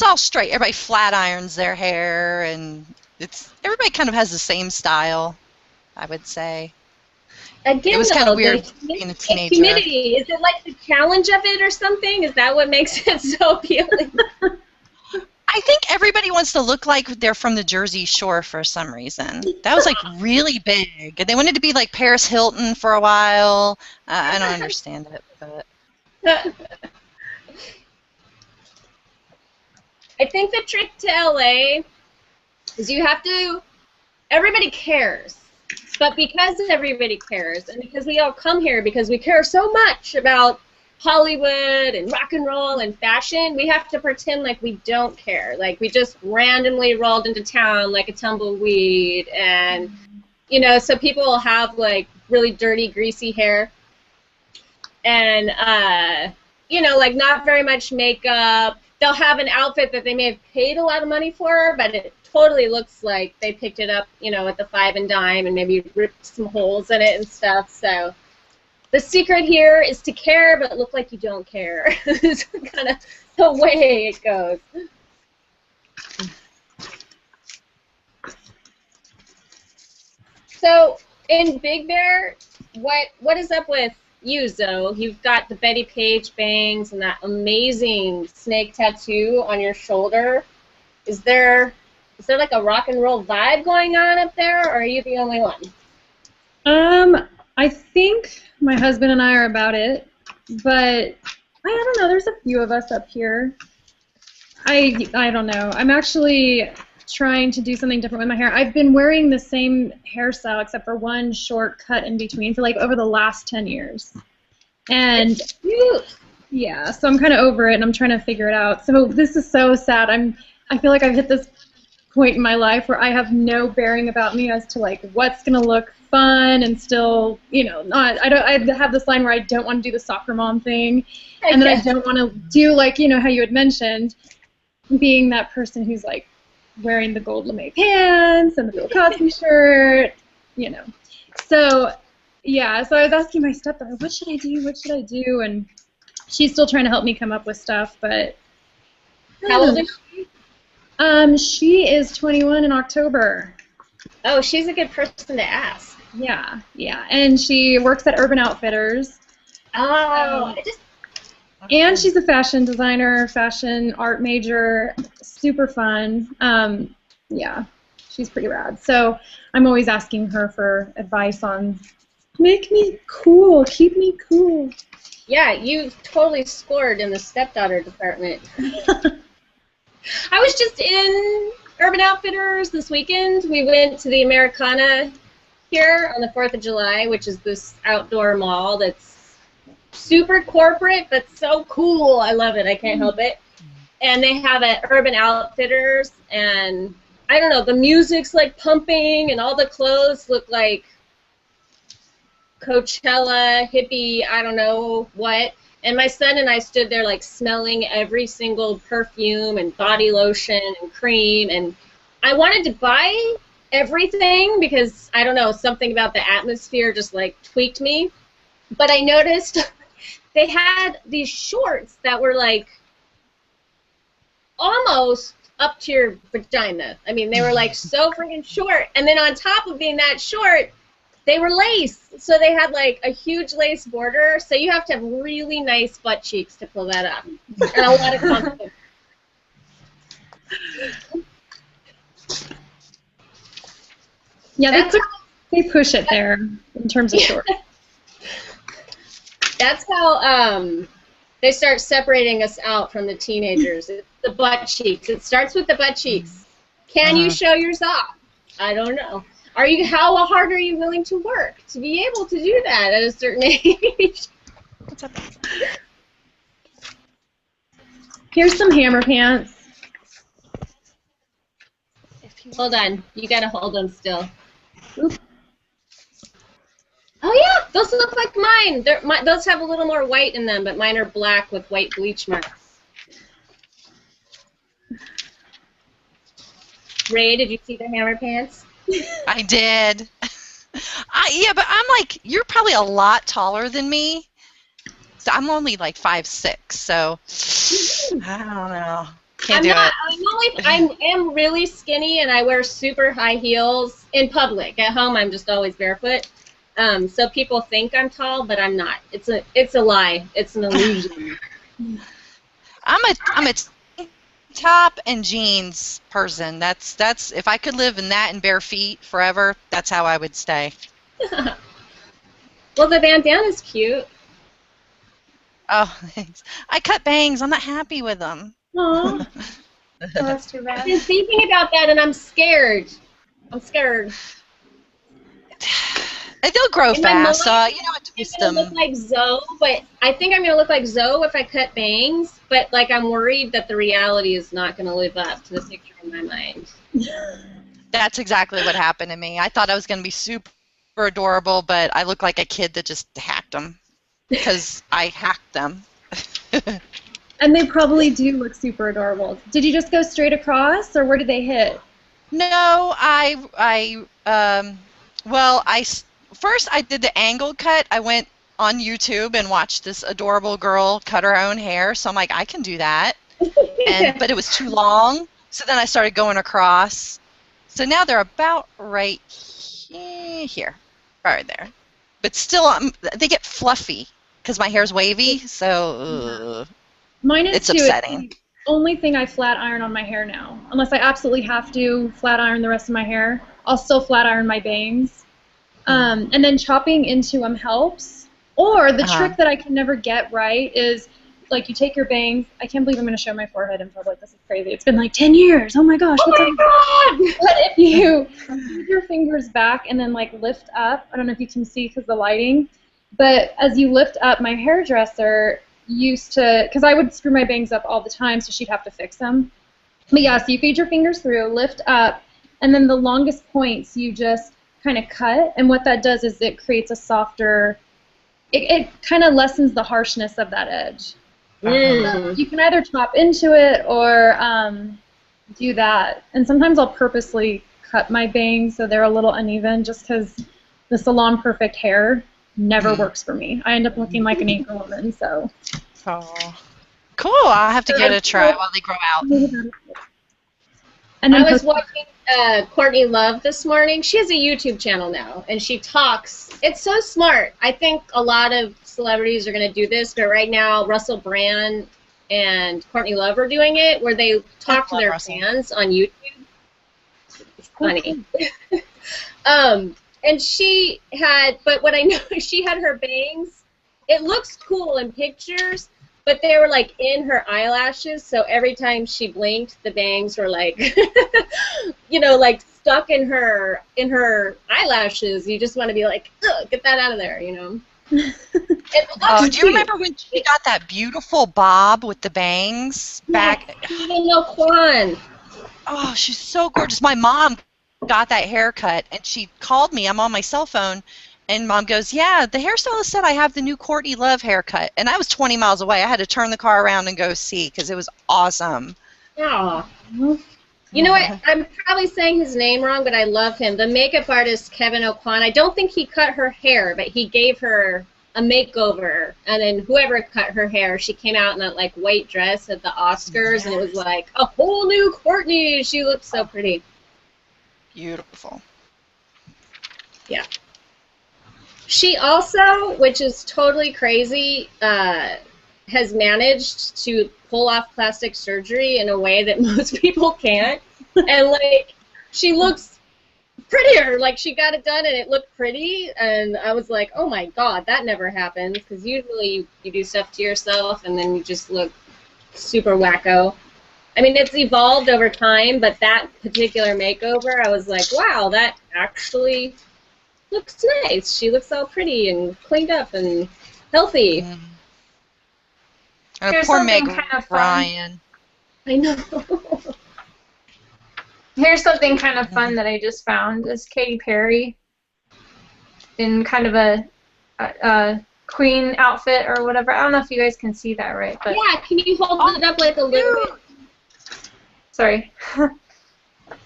[SPEAKER 4] all straight. Everybody flat irons their hair, and everybody kind of has the same style, I would say.
[SPEAKER 1] Again,
[SPEAKER 4] it was kind of weird being a teenager.
[SPEAKER 1] Humidity, is it like the challenge of it or something? Is that what makes it so appealing?
[SPEAKER 4] I think everybody wants to look like they're from the Jersey Shore for some reason. That was like really big. And they wanted to be like Paris Hilton for a while. I don't understand it, but.
[SPEAKER 1] I think the trick to LA is everybody cares. But because everybody cares, and because we all come here because we care so much about Hollywood and rock and roll and fashion, we have to pretend like we don't care. Like we just randomly rolled into town like a tumbleweed, and you know, so people will have like really dirty, greasy hair, and you know, like not very much makeup. They'll have an outfit that they may have paid a lot of money for, but it totally looks like they picked it up, you know, at the 5 and dime and maybe ripped some holes in it and stuff. So the secret here is to care but look like you don't care. It's kind of the way it goes. So in Big Bear, what is up with you, Zoe? You've got the Betty Page bangs and that amazing snake tattoo on your shoulder. Is there like a rock and roll vibe going on up there, or are you the only one?
[SPEAKER 2] I think my husband and I are about it, but I don't know. There's a few of us up here. I don't know. I'm actually trying to do something different with my hair. I've been wearing the same hairstyle except for one short cut in between for like over the last 10 years. And yeah, so I'm kind of over it and I'm trying to figure it out. So this is so sad. I feel like I've hit this point in my life where I have no bearing about me as to like what's gonna look fun and still, you know, not. I have this line where I don't want to do the soccer mom thing, and then I don't want to do like, you know, how you had mentioned, being that person who's like wearing the gold lame pants and the Bill Cosby shirt, you know. So yeah, so I was asking my stepdaughter, what should I do? What should I do? And she's still trying to help me come up with stuff, but.
[SPEAKER 1] How old is she?
[SPEAKER 2] She is 21 in October.
[SPEAKER 1] Oh, she's a good person to ask.
[SPEAKER 2] Yeah, yeah, and she works at Urban Outfitters.
[SPEAKER 1] Oh,
[SPEAKER 2] and she's a fashion designer, fashion art major, super fun. Yeah, she's pretty rad. So I'm always asking her for advice on make me cool, keep me cool.
[SPEAKER 1] Yeah, you totally scored in the stepdaughter department. I was just in Urban Outfitters this weekend. We went to the Americana here on the 4th of July, which is this outdoor mall that's super corporate but so cool. I love it. I can't help it. And they have at Urban Outfitters, and I don't know, the music's like pumping and all the clothes look like Coachella, hippie, I don't know what. And my son and I stood there like smelling every single perfume and body lotion and cream, and I wanted to buy everything because, I don't know, something about the atmosphere just like tweaked me. But I noticed they had these shorts that were like almost up to your vagina. I mean, they were like so freaking short, and then on top of being that short, they were lace, so they had like a huge lace border, so you have to have really nice butt cheeks to pull that up, and a lot of confidence.
[SPEAKER 2] Yeah, they push it there in terms of short.
[SPEAKER 1] That's how they start separating us out from the teenagers. It's the butt cheeks. It starts with the butt cheeks. Can you show your sock? I don't know. How hard are you willing to work to be able to do that at a certain age?
[SPEAKER 4] What's up?
[SPEAKER 2] Here's some hammer pants.
[SPEAKER 1] Hold on. You gotta hold them still.
[SPEAKER 2] Oop.
[SPEAKER 1] Oh yeah, those look like mine. Those have a little more white in them, but mine are black with white bleach marks. Ray, did you see the hammer pants?
[SPEAKER 4] I did. Yeah, but I'm like, you're probably a lot taller than me. So I'm only like 5'6", so I don't know. Can't do it.
[SPEAKER 1] I am really skinny, and I wear super high heels in public. At home, I'm just always barefoot. So people think I'm tall, but I'm not. It's a lie. It's an illusion.
[SPEAKER 4] I'm a top and jeans person. That's if I could live in that and bare feet forever, that's how I would stay.
[SPEAKER 1] Well, the bandana's cute.
[SPEAKER 4] Oh, thanks. I cut bangs. I'm not happy with them.
[SPEAKER 1] Aww.
[SPEAKER 3] Oh, that's too bad.
[SPEAKER 1] I've been thinking about that, and I'm scared. I'm scared.
[SPEAKER 4] And they'll grow
[SPEAKER 1] In my mind,
[SPEAKER 4] fast, so you know,
[SPEAKER 1] I'm
[SPEAKER 4] twist
[SPEAKER 1] gonna
[SPEAKER 4] them.
[SPEAKER 1] look like Zoe, but I think I'm gonna look like Zoe if I cut bangs. But like, I'm worried that the reality is not gonna live up to the picture in my mind.
[SPEAKER 4] That's exactly what happened to me. I thought I was going to be super adorable, but I look like a kid that just hacked them because I hacked them.
[SPEAKER 2] And they probably do look super adorable. Did you just go straight across, or where did they hit?
[SPEAKER 4] No, first I did the angle cut. I went on YouTube and watched this adorable girl cut her own hair, so I'm like, I can do that. But it was too long, so then I started going across. So now they're about right here, right there. But still, they get fluffy because my hair's wavy, so
[SPEAKER 2] Mine is
[SPEAKER 4] it's
[SPEAKER 2] too.
[SPEAKER 4] upsetting.
[SPEAKER 2] It's the only thing I flat iron on my hair now. Unless I absolutely have to flat iron the rest of my hair, I'll still flat iron my bangs. And then chopping into them helps. Or the trick that I can never get right is, like, you take your bangs. I can't believe I'm going to show my forehead in public. This is crazy. It's been like 10 years. Oh my gosh.
[SPEAKER 1] Oh my God!
[SPEAKER 2] But if you put your fingers back and then, like, lift up, I don't know if you can see because of the lighting, but as you lift up, my hairdresser used to, because I would screw my bangs up all the time, so she'd have to fix them. But yeah, so you feed your fingers through, lift up, and then the longest points you just kind of cut, and what that does is it creates a softer, it kind of lessens the harshness of that edge. So you can either chop into it or do that. And sometimes I'll purposely cut my bangs so they're a little uneven just because the salon perfect hair never works for me. I end up looking like an Anchor woman, so.
[SPEAKER 4] Oh, cool. I'll have to give it a try while they grow out.
[SPEAKER 2] And then
[SPEAKER 1] I was watching Courtney Love this morning. She has a YouTube channel now, and she talks. It's so smart. I think a lot of celebrities are going to do this, but right now Russell Brand and Courtney Love are doing it, where they talk to their fans on YouTube. It's funny. And she had, but what I know, she had her bangs. It looks cool in pictures, but they were like in her eyelashes, so every time she blinked, the bangs were like, you know, like stuck in her eyelashes. You just want to be like, ugh, get that out of there, you know.
[SPEAKER 4] Oh, do you remember when she got that beautiful bob with the bangs back?
[SPEAKER 1] Juan.
[SPEAKER 4] Oh, she's so gorgeous. My mom got that haircut, and she called me. I'm on my cell phone. And Mom goes, yeah, the hairstylist said I have the new Courtney Love haircut. And I was 20 miles away. I had to turn the car around and go see because it was awesome.
[SPEAKER 1] Yeah. You know what? I'm probably saying his name wrong, but I love him. The makeup artist, Kevin O'Quan, I don't think he cut her hair, but he gave her a makeover. And then whoever cut her hair, she came out in that, like, white dress at the Oscars, and it was like a whole new Courtney. She looked so pretty.
[SPEAKER 4] Beautiful.
[SPEAKER 1] Yeah. She also, which is totally crazy, has managed to pull off plastic surgery in a way that most people can't. And, like, she looks prettier. Like, she got it done and it looked pretty. And I was like, oh, my God, that never happens. Because usually you do stuff to yourself and then you just look super wacko. I mean, it's evolved over time, but that particular makeover, I was like, wow, that actually looks nice. She looks all pretty and cleaned up and healthy.
[SPEAKER 4] And poor Meg Ryan.
[SPEAKER 1] I know.
[SPEAKER 3] Here's something kind of fun that I just found. Is Katy Perry in kind of a queen outfit or whatever. I don't know if you guys can see that right, but
[SPEAKER 1] yeah, can you hold it up like a little bit?
[SPEAKER 3] Sorry.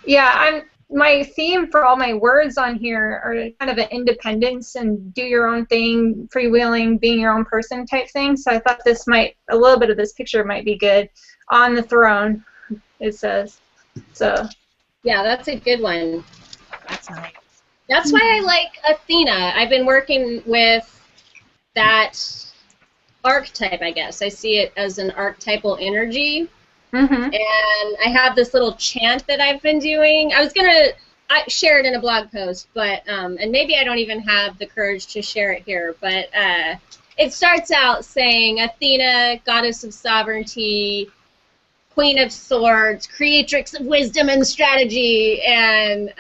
[SPEAKER 3] Yeah, my theme for all my words on here are kind of an independence and do your own thing, freewheeling, being your own person type thing. So I thought a little bit of this picture might be good. On the throne, it says. So.
[SPEAKER 1] Yeah, that's a good one.
[SPEAKER 4] That's nice.
[SPEAKER 1] That's why I like Athena. I've been working with that archetype, I guess. I see it as an archetypal energy. And I have this little chant that I've been doing. I share it in a blog post, but and maybe I don't even have the courage to share it here, but it starts out saying, Athena, goddess of sovereignty, queen of swords, creatrix of wisdom and strategy, and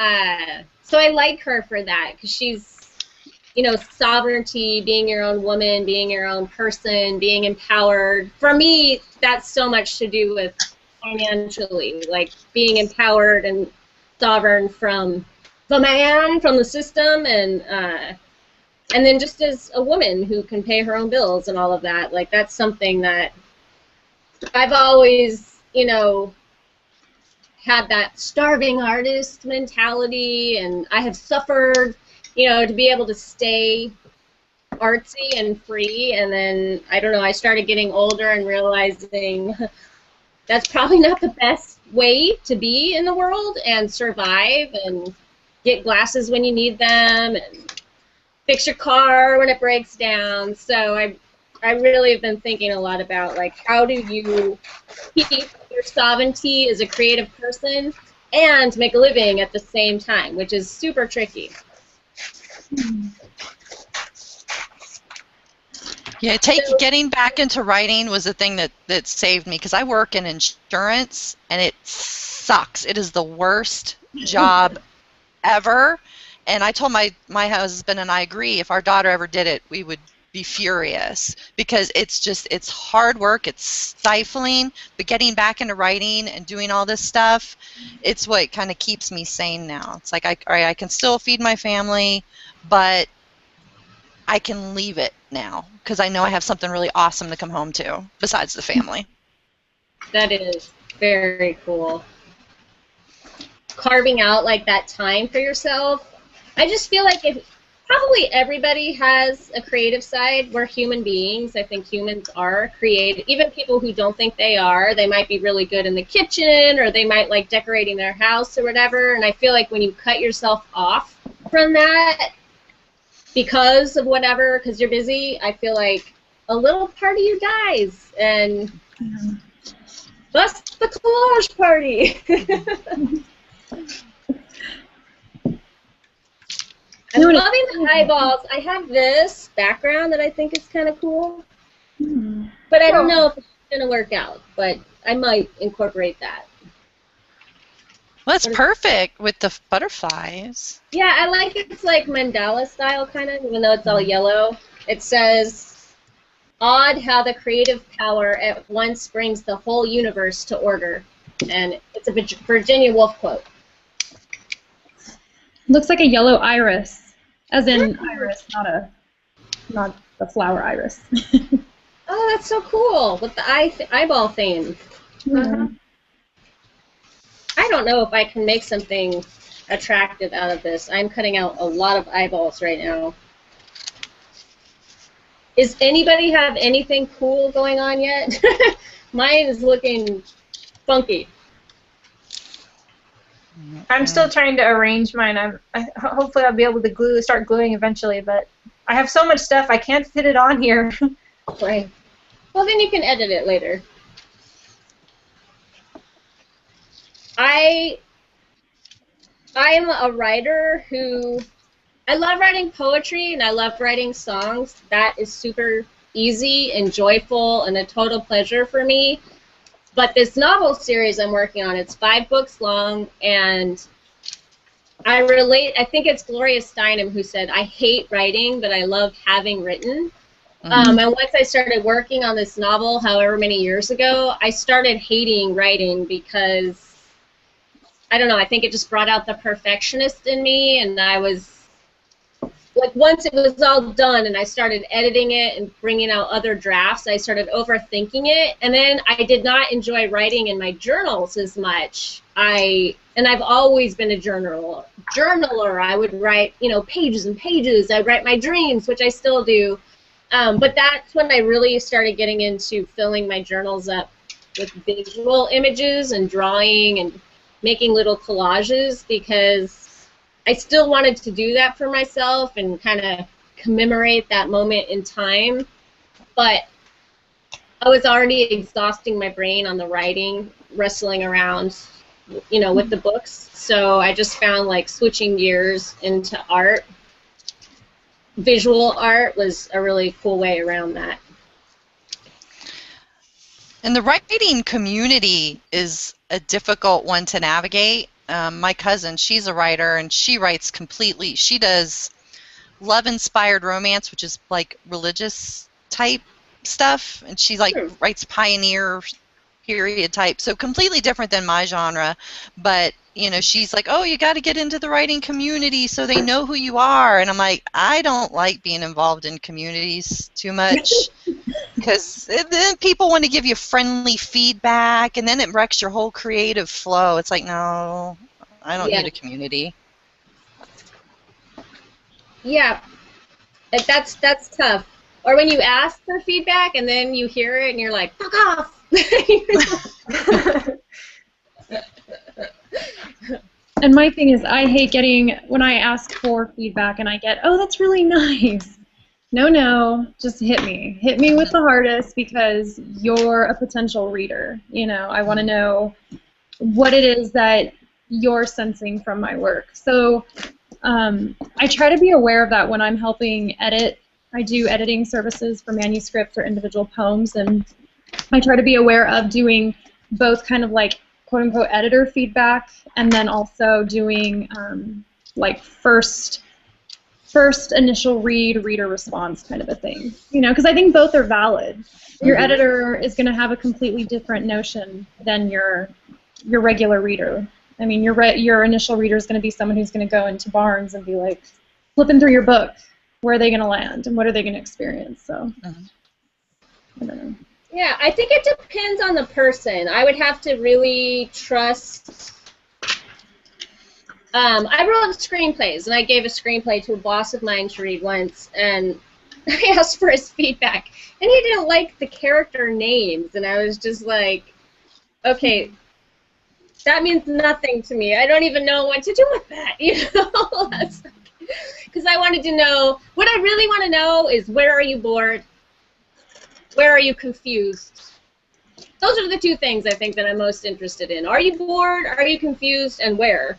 [SPEAKER 1] so I like her for that, because she's sovereignty, being your own woman, being your own person, being empowered. For me, that's so much to do with financially, like being empowered and sovereign from the man, from the system, and then just as a woman who can pay her own bills and all of that. Like, that's something that I've always, had that starving artist mentality, and I have suffered, to be able to stay artsy and free. And then, I don't know, I started getting older and realizing that's probably not the best way to be in the world and survive and get glasses when you need them and fix your car when it breaks down. So I really have been thinking a lot about, like, how do you keep your sovereignty as a creative person and make a living at the same time, which is super tricky.
[SPEAKER 4] Yeah, getting back into writing was the thing that saved me, because I work in insurance and it sucks. It is the worst job ever. And I told my husband, and I agree, if our daughter ever did it, we would be furious, because it's hard work, it's stifling, but getting back into writing and doing all this stuff, it's what kind of keeps me sane now. It's like, I can still feed my family, but I can leave it now, because I know I have something really awesome to come home to, besides the family.
[SPEAKER 1] That is very cool. Carving out, like, that time for yourself. I just feel like probably everybody has a creative side. We're human beings. I think humans are creative. Even people who don't think they are, they might be really good in the kitchen, or they might like decorating their house or whatever. And I feel like when you cut yourself off from that because of whatever, because you're busy, I feel like a little part of you dies. And that's the collage party. I'm loving the eyeballs. I have this background that I think is kind of cool, but I don't know if it's going to work out, but I might incorporate that.
[SPEAKER 4] Well, that's perfect with the butterflies.
[SPEAKER 1] Yeah, I like it. It's like mandala style, kind of, even though it's all yellow. It says, "Odd how the creative power at once brings the whole universe to order." And it's a Virginia Woolf quote.
[SPEAKER 2] Looks like a yellow iris. As in iris, not the flower iris.
[SPEAKER 1] Oh, that's so cool, with the eyeball thing. I don't know if I can make something attractive out of this. I'm cutting out a lot of eyeballs right now. Does anybody have anything cool going on yet? Mine is looking funky.
[SPEAKER 3] I'm still trying to arrange mine. Hopefully I'll be able to start gluing eventually, but I have so much stuff I can't fit it on here.
[SPEAKER 1] Right. Well, then you can edit it later. I'm a writer who, I love writing poetry and I love writing songs. That is super easy and joyful and a total pleasure for me. But this novel series I'm working on, it's 5 books long, and I think it's Gloria Steinem who said, "I hate writing, but I love having written." And once I started working on this novel, however many years ago, I started hating writing because, I don't know, I think it just brought out the perfectionist in me, and I was, like, once it was all done and I started editing it and bringing out other drafts, I started overthinking it, and then I did not enjoy writing in my journals as much. And I've always been a journaler. I would write, pages and pages. I'd write my dreams, which I still do. But that's when I really started getting into filling my journals up with visual images and drawing and making little collages, because I still wanted to do that for myself and kind of commemorate that moment in time, but I was already exhausting my brain on the writing, wrestling around, with the books. So I just found, like, switching gears into art. Visual art was a really cool way around that.
[SPEAKER 4] And the writing community is a difficult one to navigate. My cousin, she's a writer, and she writes completely. She does love-inspired romance, which is like religious type stuff, and she like writes pioneer period type, so completely different than my genre. But you know, she's like, oh, you got to get into the writing community so they know who you are, and I'm like, I don't like being involved in communities too much because then people want to give you friendly feedback, and then it wrecks your whole creative flow. It's like, no, I don't need a community.
[SPEAKER 1] Yeah, like that's tough. Or when you ask for feedback and then you hear it and you're like, fuck off.
[SPEAKER 2] And my thing is, I hate getting, when I ask for feedback and I get, oh, that's really nice. No, just hit me. Hit me with the hardest because you're a potential reader. You know, I want to know what it is that you're sensing from my work. So I try to be aware of that when I'm helping edit. I do editing services for manuscripts or individual poems, and I try to be aware of doing both kind of like quote-unquote editor feedback and then also doing like first initial reader response kind of a thing. You know, because I think both are valid. Your editor is going to have a completely different notion than your regular reader. I mean, your initial reader is going to be someone who's going to go into Barnes and be like, flipping through your book, where are they going to land and what are they going to experience? So, I don't know.
[SPEAKER 1] Yeah, I think it depends on the person. I would have to really trust. I wrote screenplays, and I gave a screenplay to a boss of mine to read once, and I asked for his feedback, and he didn't like the character names, and I was just like, okay, that means nothing to me. I don't even know what to do with that, you know? Because I wanted to know, what I really want to know is, where are you bored? Where are you confused? Those are the two things I think that I'm most interested in. Are you bored? Are you confused? And where?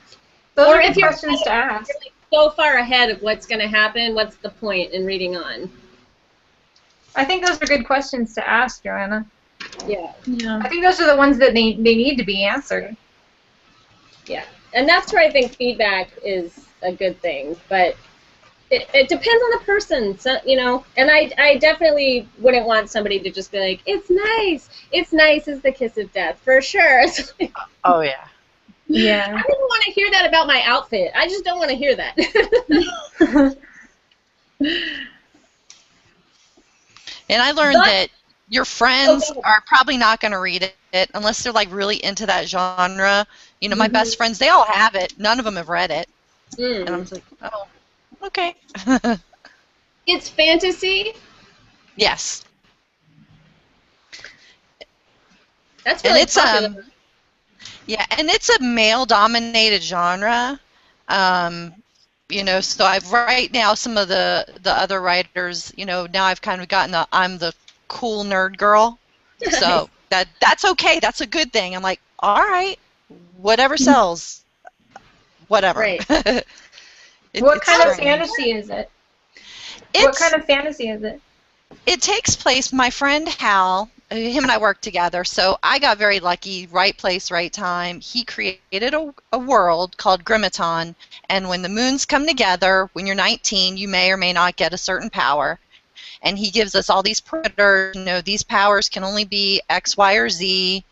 [SPEAKER 3] Those
[SPEAKER 1] or
[SPEAKER 3] are
[SPEAKER 1] if
[SPEAKER 3] good
[SPEAKER 1] you're
[SPEAKER 3] questions to ask.
[SPEAKER 1] Like so far ahead of what's going to happen, what's the point in reading on?
[SPEAKER 3] I think those are good questions to ask, Joanna.
[SPEAKER 1] Yeah.
[SPEAKER 3] I think those are the ones that they need to be answered.
[SPEAKER 1] Yeah, and that's where I think feedback is a good thing, but it depends on the person, so, you know, and I definitely wouldn't want somebody to just be like, it's nice is the kiss of death, for sure. Like,
[SPEAKER 4] oh, yeah.
[SPEAKER 3] Yeah.
[SPEAKER 1] I don't want to hear that about my outfit. I just don't want to hear that.
[SPEAKER 4] And I learned that your friends are probably not going to read it unless they're like really into that genre. You know, my best friends, they all have it. None of them have read it. And I'm just like, oh, okay.
[SPEAKER 1] It's fantasy?
[SPEAKER 4] Yes.
[SPEAKER 1] That's really
[SPEAKER 4] and it's
[SPEAKER 1] popular.
[SPEAKER 4] Yeah, and it's a male-dominated genre. You know, so I've right now some of the other writers, you know, now I've kind of gotten I'm the cool nerd girl. So that's okay. That's a good thing. I'm like, all right, whatever sells, whatever.
[SPEAKER 1] Right.
[SPEAKER 3] What kind of fantasy is it? What kind of fantasy is it?
[SPEAKER 4] It takes place, my friend Hal, him and I work together, so I got very lucky, right place, right time. He created a world called Grimmaton, and when the moons come together, when you're 19, you may or may not get a certain power. And he gives us all these parameters, you know, these powers can only be X, Y, or Z,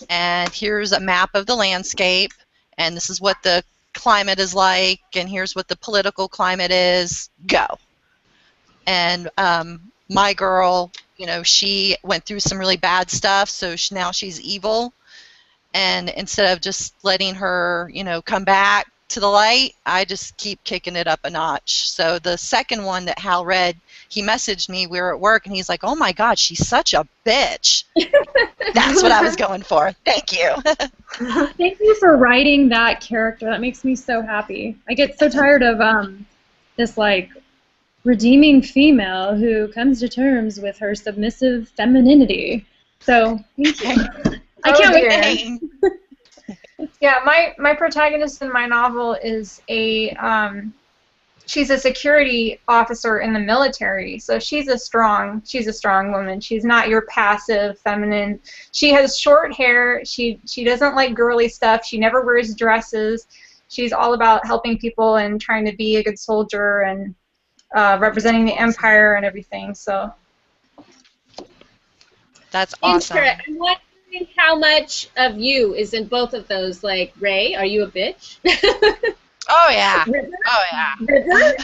[SPEAKER 4] and here's a map of the landscape, and this is what the climate is like, and here's what the political climate is, go. And my girl, you know, she went through some really bad stuff, so now she's evil. And instead of just letting her, you know, come back to the light, I just keep kicking it up a notch. So the second one that Hal read, he messaged me, we were at work, and he's like, oh my God, she's such a bitch. That's what I was going for. Thank you.
[SPEAKER 2] Thank you for writing that character. That makes me so happy. I get so tired of this, like, redeeming female who comes to terms with her submissive femininity. So, thank you. I can't wait.
[SPEAKER 3] Yeah, my protagonist in my novel is she's a security officer in the military, so she's a strong woman. She's not your passive feminine. She has short hair. She doesn't like girly stuff. She never wears dresses. She's all about helping people and trying to be a good soldier, and representing the Empire and everything. So.
[SPEAKER 4] That's awesome.
[SPEAKER 1] I'm wondering how much of you is in both of those. Like, Ray, are you a bitch?
[SPEAKER 4] Oh yeah.
[SPEAKER 1] River?
[SPEAKER 4] Oh yeah.
[SPEAKER 1] River?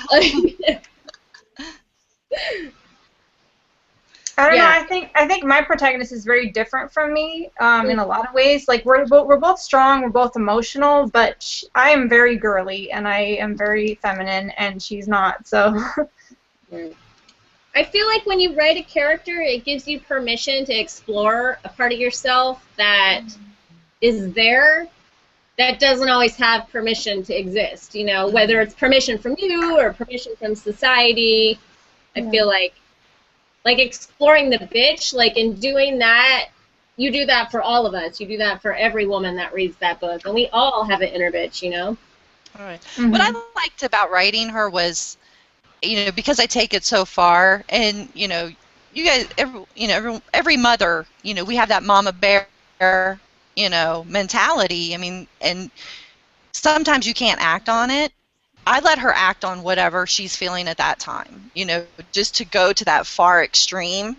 [SPEAKER 3] I don't know.
[SPEAKER 1] Yeah.
[SPEAKER 3] I think my protagonist is very different from me in a lot of ways. Like we're both strong, we're both emotional, but I am very girly and I am very feminine, and she's not. So.
[SPEAKER 1] I feel like when you write a character, it gives you permission to explore a part of yourself that is there, that doesn't always have permission to exist. You know, whether it's permission from you or permission from society. I feel like exploring the bitch, like in doing that, you do that for all of us. You do that for every woman that reads that book, and we all have an inner bitch, you know.
[SPEAKER 4] All right. What I liked about writing her was, you know, because I take it so far, and you know, you guys, every mother, you know, we have that mama bear, you know, mentality. I mean, and sometimes you can't act on it. I let her act on whatever she's feeling at that time, you know, just to go to that far extreme,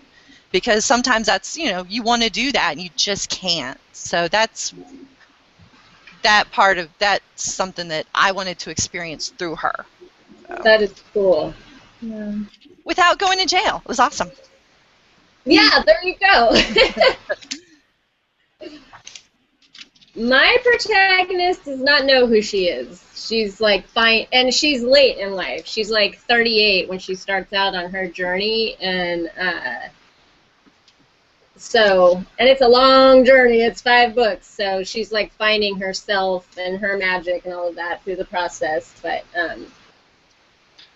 [SPEAKER 4] because sometimes that's, you know, you want to do that and you just can't. So that's something that I wanted to experience through her. So.
[SPEAKER 1] That is cool.
[SPEAKER 2] Yeah.
[SPEAKER 4] Without going to jail. It was awesome.
[SPEAKER 1] Yeah, there you go. My protagonist does not know who she is. She's like fine, and she's late in life. She's like 38 when she starts out on her journey, and and it's a long journey. It's 5 books, so she's like finding herself and her magic and all of that through the process. But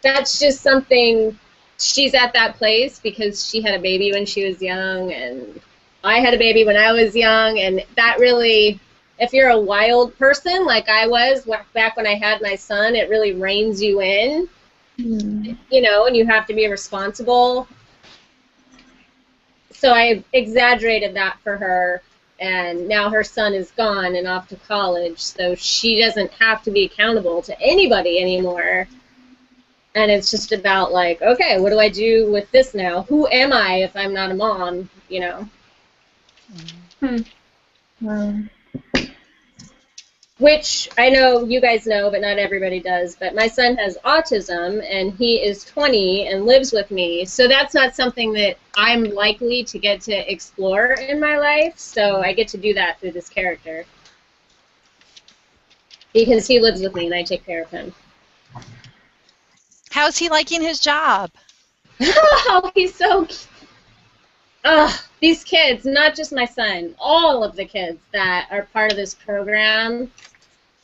[SPEAKER 1] that's just something. She's at that place because she had a baby when she was young, and I had a baby when I was young, and that really. If you're a wild person like I was back when I had my son, it really reins you in, you know, and you have to be responsible. So I exaggerated that for her, and now her son is gone and off to college, so she doesn't have to be accountable to anybody anymore. And it's just about like, okay, what do I do with this now? Who am I if I'm not a mom, you know? Which I know you guys know, but not everybody does. But my son has autism, and he is 20 and lives with me. So that's not something that I'm likely to get to explore in my life. So I get to do that through this character. Because he lives with me, and I take care of him.
[SPEAKER 4] How's he liking his job?
[SPEAKER 1] Oh, he's so cute. These kids, not just my son, all of the kids that are part of this program,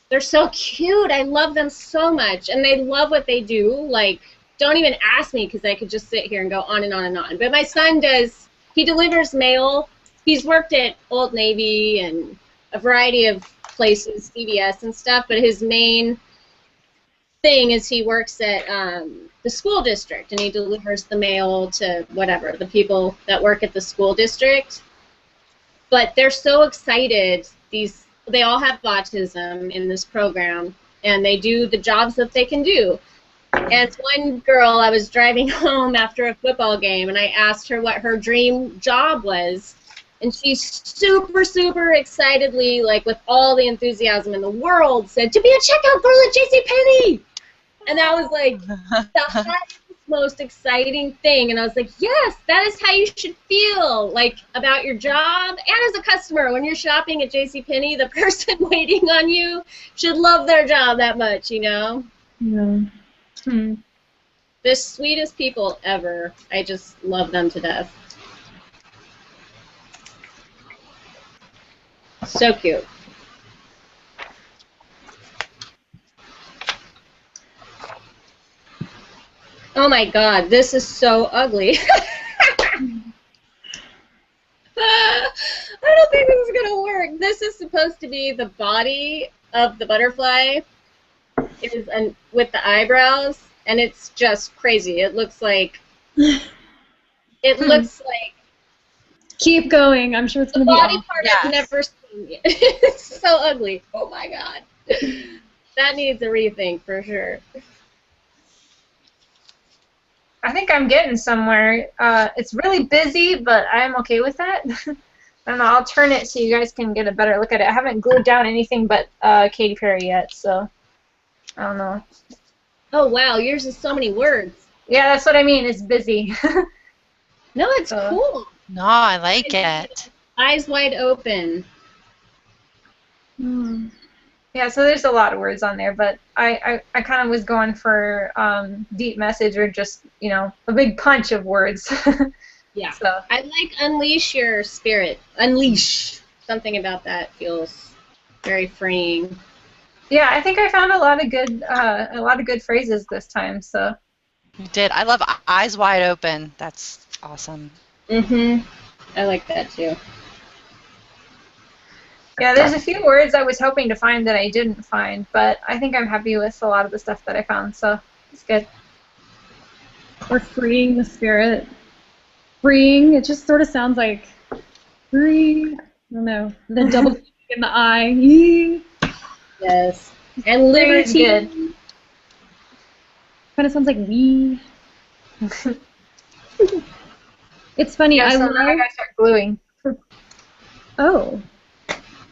[SPEAKER 1] they're so cute. I love them so much, and they love what they do. Like, don't even ask me, because I could just sit here and go on and on and on. But my son does, he delivers mail. He's worked at Old Navy and a variety of places, CVS and stuff, but his main thing is he works at the school district, and he delivers the mail to whatever, the people that work at the school district. But they're so excited. They all have autism in this program, and they do the jobs that they can do. And one girl, I was driving home after a football game, and I asked her what her dream job was, and she super, super excitedly, like with all the enthusiasm in the world, said, to be a checkout girl at JCPenney! And that was like the most exciting thing. And I was like, yes, that is how you should feel, like, about your job. And as a customer, when you're shopping at JCPenney, the person waiting on you should love their job that much, you know?
[SPEAKER 2] Yeah.
[SPEAKER 1] The sweetest people ever. I just love them to death. So cute. Oh my god, this is so ugly. I don't think this is gonna work. This is supposed to be the body of the butterfly. It is with the eyebrows, and it's just crazy. It looks like
[SPEAKER 2] Keep going. I'm sure it's
[SPEAKER 1] the
[SPEAKER 2] going to be
[SPEAKER 1] body
[SPEAKER 2] awesome.
[SPEAKER 1] part I've never seen yet. It's so ugly. Oh my god. That needs a rethink for sure.
[SPEAKER 3] I think I'm getting somewhere. It's really busy, but I'm okay with that. I don't know, I'll turn it so you guys can get a better look at it. I haven't glued down anything but Katy Perry yet, so I don't know.
[SPEAKER 1] Oh, wow, yours is so many words.
[SPEAKER 3] Yeah, that's what I mean. It's busy.
[SPEAKER 1] No, it's cool.
[SPEAKER 4] No, I like it.
[SPEAKER 1] Eyes wide open.
[SPEAKER 3] Yeah, so there's a lot of words on there, but I kind of was going for deep message or just, you know, a big punch of words.
[SPEAKER 1] Yeah.
[SPEAKER 3] So.
[SPEAKER 1] I like unleash your spirit. Unleash. Something about that feels very freeing.
[SPEAKER 3] Yeah, I think I found a lot of good phrases this time. So.
[SPEAKER 4] You did. I love eyes wide open. That's awesome.
[SPEAKER 1] Mhm. I like that too.
[SPEAKER 3] Yeah, there's a few words I was hoping to find that I didn't find, but I think I'm happy with a lot of the stuff that I found, so it's good.
[SPEAKER 2] Or freeing the spirit. Freeing, it just sort of sounds like free. I don't know. The double in the eye.
[SPEAKER 1] Yes. And liberty.
[SPEAKER 3] Good.
[SPEAKER 2] Kind of sounds like we. It's funny.
[SPEAKER 3] Yeah,
[SPEAKER 2] I
[SPEAKER 3] so
[SPEAKER 2] love.
[SPEAKER 3] now I gotta start gluing.
[SPEAKER 2] Oh.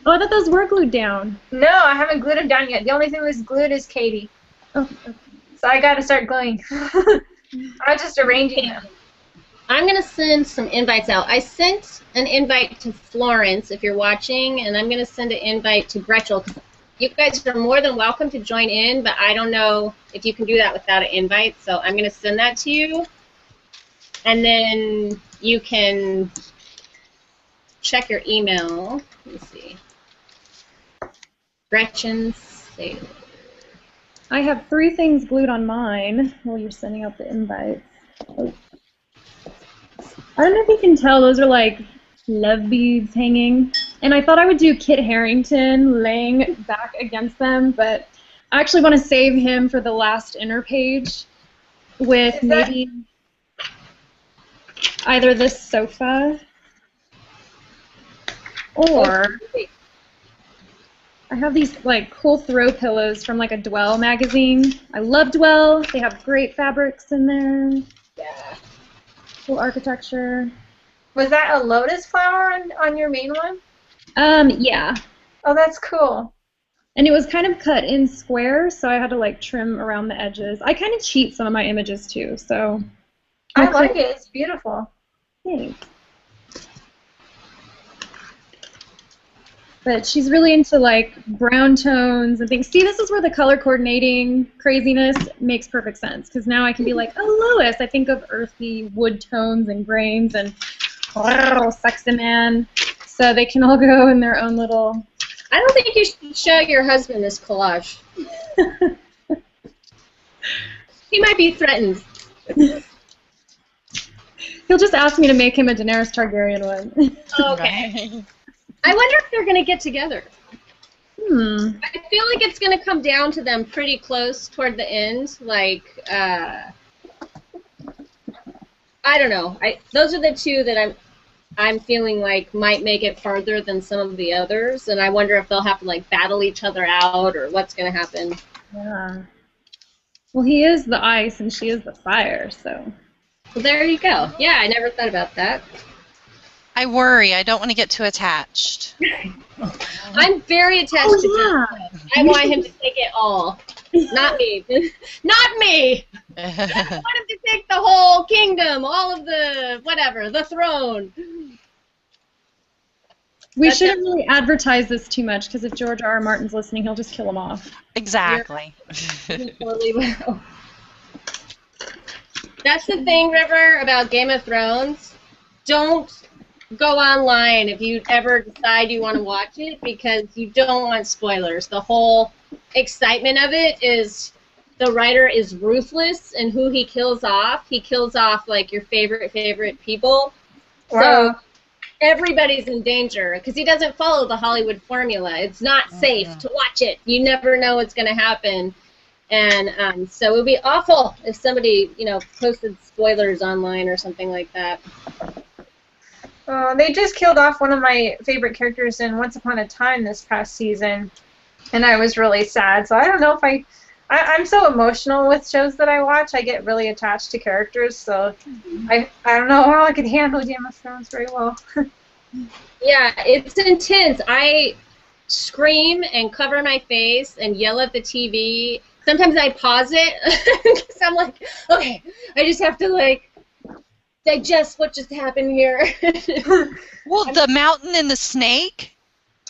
[SPEAKER 2] Oh, I thought those were glued down.
[SPEAKER 3] No, I haven't glued them down yet. The only thing that's glued is Katie.
[SPEAKER 2] Oh, okay.
[SPEAKER 3] So I gotta start gluing. I'm just arranging them.
[SPEAKER 1] I'm going to send some invites out. I sent an invite to Florence, if you're watching, and I'm going to send an invite to Gretchel. You guys are more than welcome to join in, but I don't know if you can do that without an invite, so I'm going to send that to you. And then you can check your email. Let me see. Gretchen Saylor.
[SPEAKER 2] I have 3 things glued on mine while you're sending out the invites. Oh. I don't know if you can tell, those are like love beads hanging. And I thought I would do Kit Harington laying back against them, but I actually want to save him for the last inner page with maybe either this sofa or I have these like cool throw pillows from like a Dwell magazine. I love Dwell. They have great fabrics in there.
[SPEAKER 1] Yeah.
[SPEAKER 2] Cool architecture.
[SPEAKER 3] Was that a lotus flower on your main one?
[SPEAKER 2] Yeah.
[SPEAKER 3] Oh, that's cool.
[SPEAKER 2] And it was kind of cut in squares, so I had to like trim around the edges. I kind of cheat some of my images too, so.
[SPEAKER 3] I like it. It's beautiful.
[SPEAKER 2] Thanks. But she's really into like brown tones and things. See, this is where the color coordinating craziness makes perfect sense, because now I can be like, oh, Lois, I think of earthy wood tones and grains and oh, sexy man. So they can all go in their own little.
[SPEAKER 1] I don't think you should show your husband this collage. He might be threatened.
[SPEAKER 2] He'll just ask me to make him a Daenerys Targaryen one.
[SPEAKER 1] Okay. I wonder if they're going to get together. I feel like it's going to come down to them pretty close toward the end. Like, I don't know. Those are the two that I'm feeling like might make it farther than some of the others, and I wonder if they'll have to like battle each other out or what's going to happen.
[SPEAKER 2] Yeah. Well, he is the ice and she is the fire, so.
[SPEAKER 1] Well, there you go. Yeah, I never thought about that.
[SPEAKER 4] I worry. I don't want to get too attached.
[SPEAKER 1] I'm very attached to Justin. I want him to take it all. Not me. Not me! I want him to take the whole kingdom, all of the, whatever, the throne.
[SPEAKER 2] We shouldn't really advertise this too much, because if George R. R. Martin's listening, he'll just kill them off.
[SPEAKER 4] Exactly.
[SPEAKER 1] Totally will. That's the thing, River, about Game of Thrones. Don't go online if you ever decide you want to watch it, because you don't want spoilers. The whole excitement of it is the writer is ruthless, and who he kills off like your favorite people.
[SPEAKER 3] Wow.
[SPEAKER 1] So everybody's in danger because he doesn't follow the Hollywood formula. It's not safe to watch it. You never know what's going to happen. And so it would be awful if somebody, posted spoilers online or something like that.
[SPEAKER 3] They just killed off one of my favorite characters in Once Upon a Time this past season, and I was really sad. So I don't know if I'm so emotional with shows that I watch. I get really attached to characters, so I don't know how I could handle Game of Thrones very well.
[SPEAKER 1] Yeah, it's intense. I scream and cover my face and yell at the TV. Sometimes I pause it because I'm like, okay, I just have to like digest what just happened here.
[SPEAKER 4] Well, the mountain and the snake,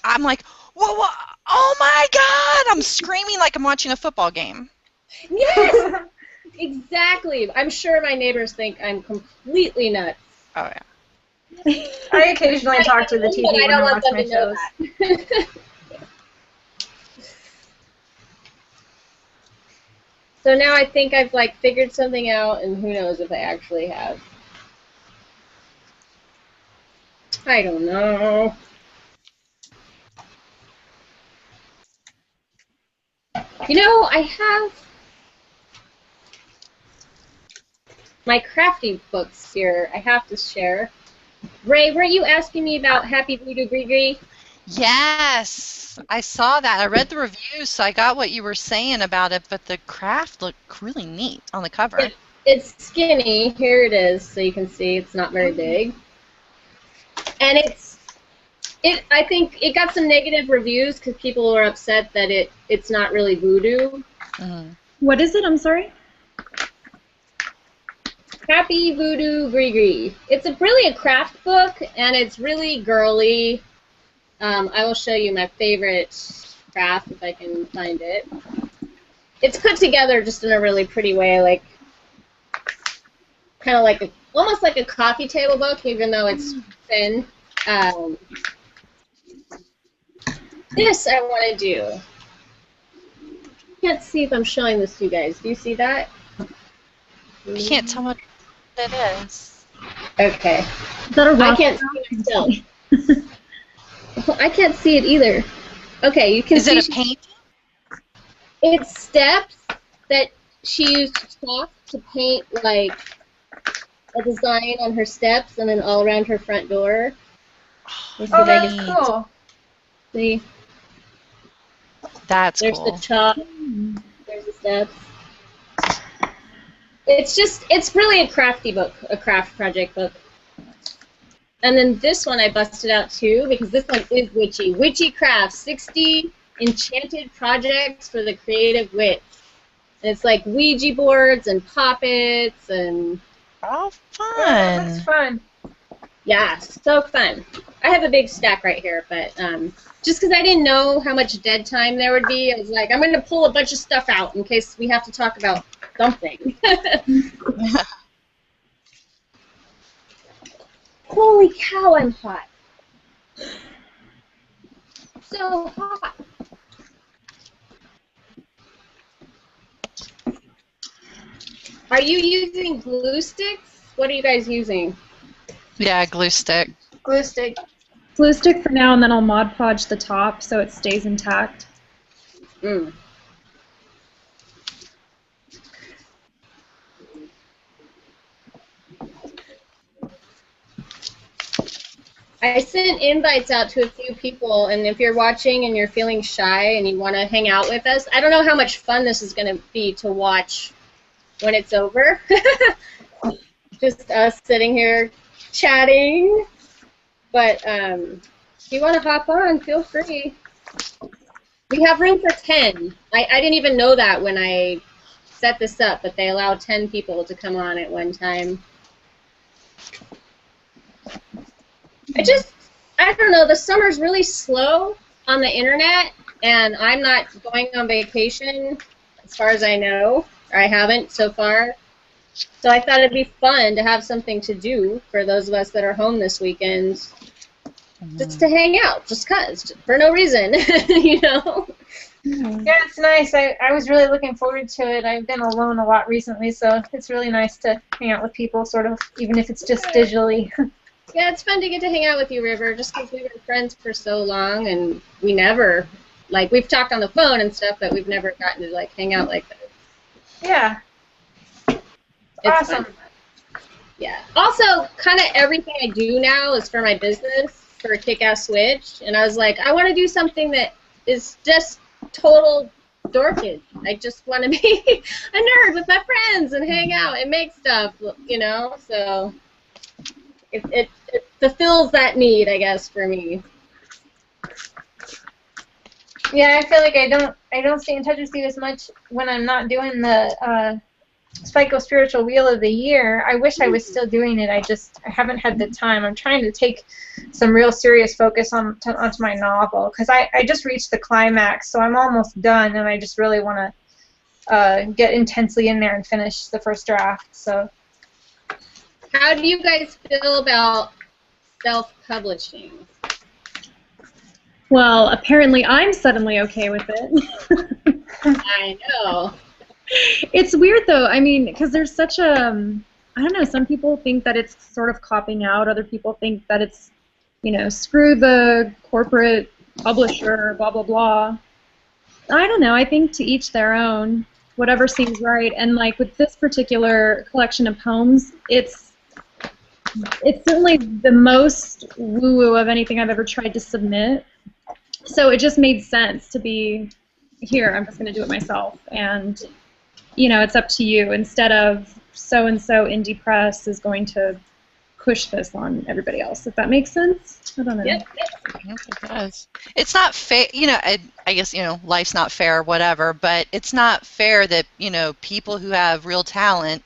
[SPEAKER 4] I'm like, whoa, oh my God! I'm screaming like I'm watching a football game.
[SPEAKER 1] Yes, exactly. I'm sure my neighbors think I'm completely nuts.
[SPEAKER 4] Oh yeah.
[SPEAKER 3] I occasionally talk to the TV
[SPEAKER 1] But I
[SPEAKER 3] when
[SPEAKER 1] don't
[SPEAKER 3] I
[SPEAKER 1] want
[SPEAKER 3] watch
[SPEAKER 1] them
[SPEAKER 3] my
[SPEAKER 1] to know
[SPEAKER 3] shows.
[SPEAKER 1] that. So now I think I've like figured something out, and who knows if I actually have. I don't know. You know, I have my Crafty books here. I have to share. Ray, were you asking me about Happy Voodoo Gree?
[SPEAKER 4] Yes, I saw that. I read the reviews, so I got what you were saying about it, but the craft looked really neat on the cover.
[SPEAKER 1] It's skinny. Here it is, so you can see it's not very big. And I think it got some negative reviews because people were upset that it's not really voodoo.
[SPEAKER 4] Mm.
[SPEAKER 2] What is it? I'm sorry.
[SPEAKER 1] Happy Voodoo Gree. It's really a craft book, and it's really girly. I will show you my favorite craft if I can find it. It's put together just in a really pretty way, like kind of like almost like a coffee table book, even though it's thin. This I want to do. I can't see if I'm showing this to you guys. Do you see that?
[SPEAKER 4] I can't tell what it is.
[SPEAKER 1] Okay.
[SPEAKER 2] Is that a rock?
[SPEAKER 1] I can't see it myself. I can't see it either. Okay, you can see.
[SPEAKER 4] Is it a painting?
[SPEAKER 1] It's steps that she used chalk to paint like a design on her steps and then all around her front door.
[SPEAKER 3] Oh, that's cool.
[SPEAKER 1] See?
[SPEAKER 4] That's
[SPEAKER 1] There's
[SPEAKER 4] cool.
[SPEAKER 1] the chalk. There's the steps. It's really a crafty book, a craft project book. And then this one I busted out too because this one is witchy. Witchy Crafts, 60 enchanted projects for the creative witch. And it's like Ouija boards and poppets and...
[SPEAKER 4] Oh, fun.
[SPEAKER 3] Yeah, that's fun.
[SPEAKER 1] Yeah, so fun. I have a big stack right here, but just because I didn't know how much dead time there would be, I was like, I'm going to pull a bunch of stuff out in case we have to talk about something. Holy cow, I'm hot. So hot. Are you using glue sticks? What are you guys using?
[SPEAKER 4] Yeah, glue stick.
[SPEAKER 3] Glue stick.
[SPEAKER 2] Glue stick for now, and then I'll Mod Podge the top so it stays intact.
[SPEAKER 1] Mm. I sent invites out to a few people, and if you're watching and you're feeling shy and you want to hang out with us, I don't know how much fun this is going to be to watch when it's over. Just us sitting here chatting. But if you want to hop on, feel free. We have room for 10. I didn't even know that when I set this up, but they allow 10 people to come on at one time. I don't know, the summer's really slow on the internet, and I'm not going on vacation as far as I know, or I haven't so far. So I thought it'd be fun to have something to do for those of us that are home this weekend, just to hang out, just 'cause, for no reason, you know?
[SPEAKER 3] Yeah, it's nice. I was really looking forward to it. I've been alone a lot recently, so it's really nice to hang out with people, sort of, even if it's just digitally.
[SPEAKER 1] Yeah, it's fun to get to hang out with you, River, just because we've been friends for so long, and we never, like, we've talked on the phone and stuff, but we've never gotten to, like, hang out like this.
[SPEAKER 3] Yeah.
[SPEAKER 1] It's
[SPEAKER 3] awesome.
[SPEAKER 1] Fun. Yeah. Also, kind of everything I do now is for my business, for Kickass Switch, and I was like, I want to do something that is just total dorkish. I just want to be a nerd with my friends and hang out and make stuff, you know. So it fulfills that need, I guess, for me.
[SPEAKER 3] Yeah, I feel like I don't stay in touch with you as much when I'm not doing the Spyco Spiritual Wheel of the Year. I wish I was still doing it. I haven't had the time. I'm trying to take some real serious focus onto my novel because I just reached the climax, so I'm almost done, and I just really want to get intensely in there and finish the first draft. So,
[SPEAKER 1] how do you guys feel about self-publishing?
[SPEAKER 2] Well, apparently I'm suddenly okay with it.
[SPEAKER 1] I know.
[SPEAKER 2] It's weird though. I mean, because there's such a, I don't know. Some people think that it's sort of copping out. Other people think that it's, you know, screw the corporate publisher, blah blah blah. I don't know. I think to each their own. Whatever seems right. And like with this particular collection of poems, it's certainly the most woo-woo of anything I've ever tried to submit. So it just made sense to be here. I'm just going to do it myself, and you know, it's up to you. Instead of so-and-so indie press is going to push this on everybody else. If that makes sense? I don't know.
[SPEAKER 1] Yep.
[SPEAKER 4] Yes, it does. It's not fair, you know, I guess, you know, life's not fair, whatever, but it's not fair that, you know, people who have real talent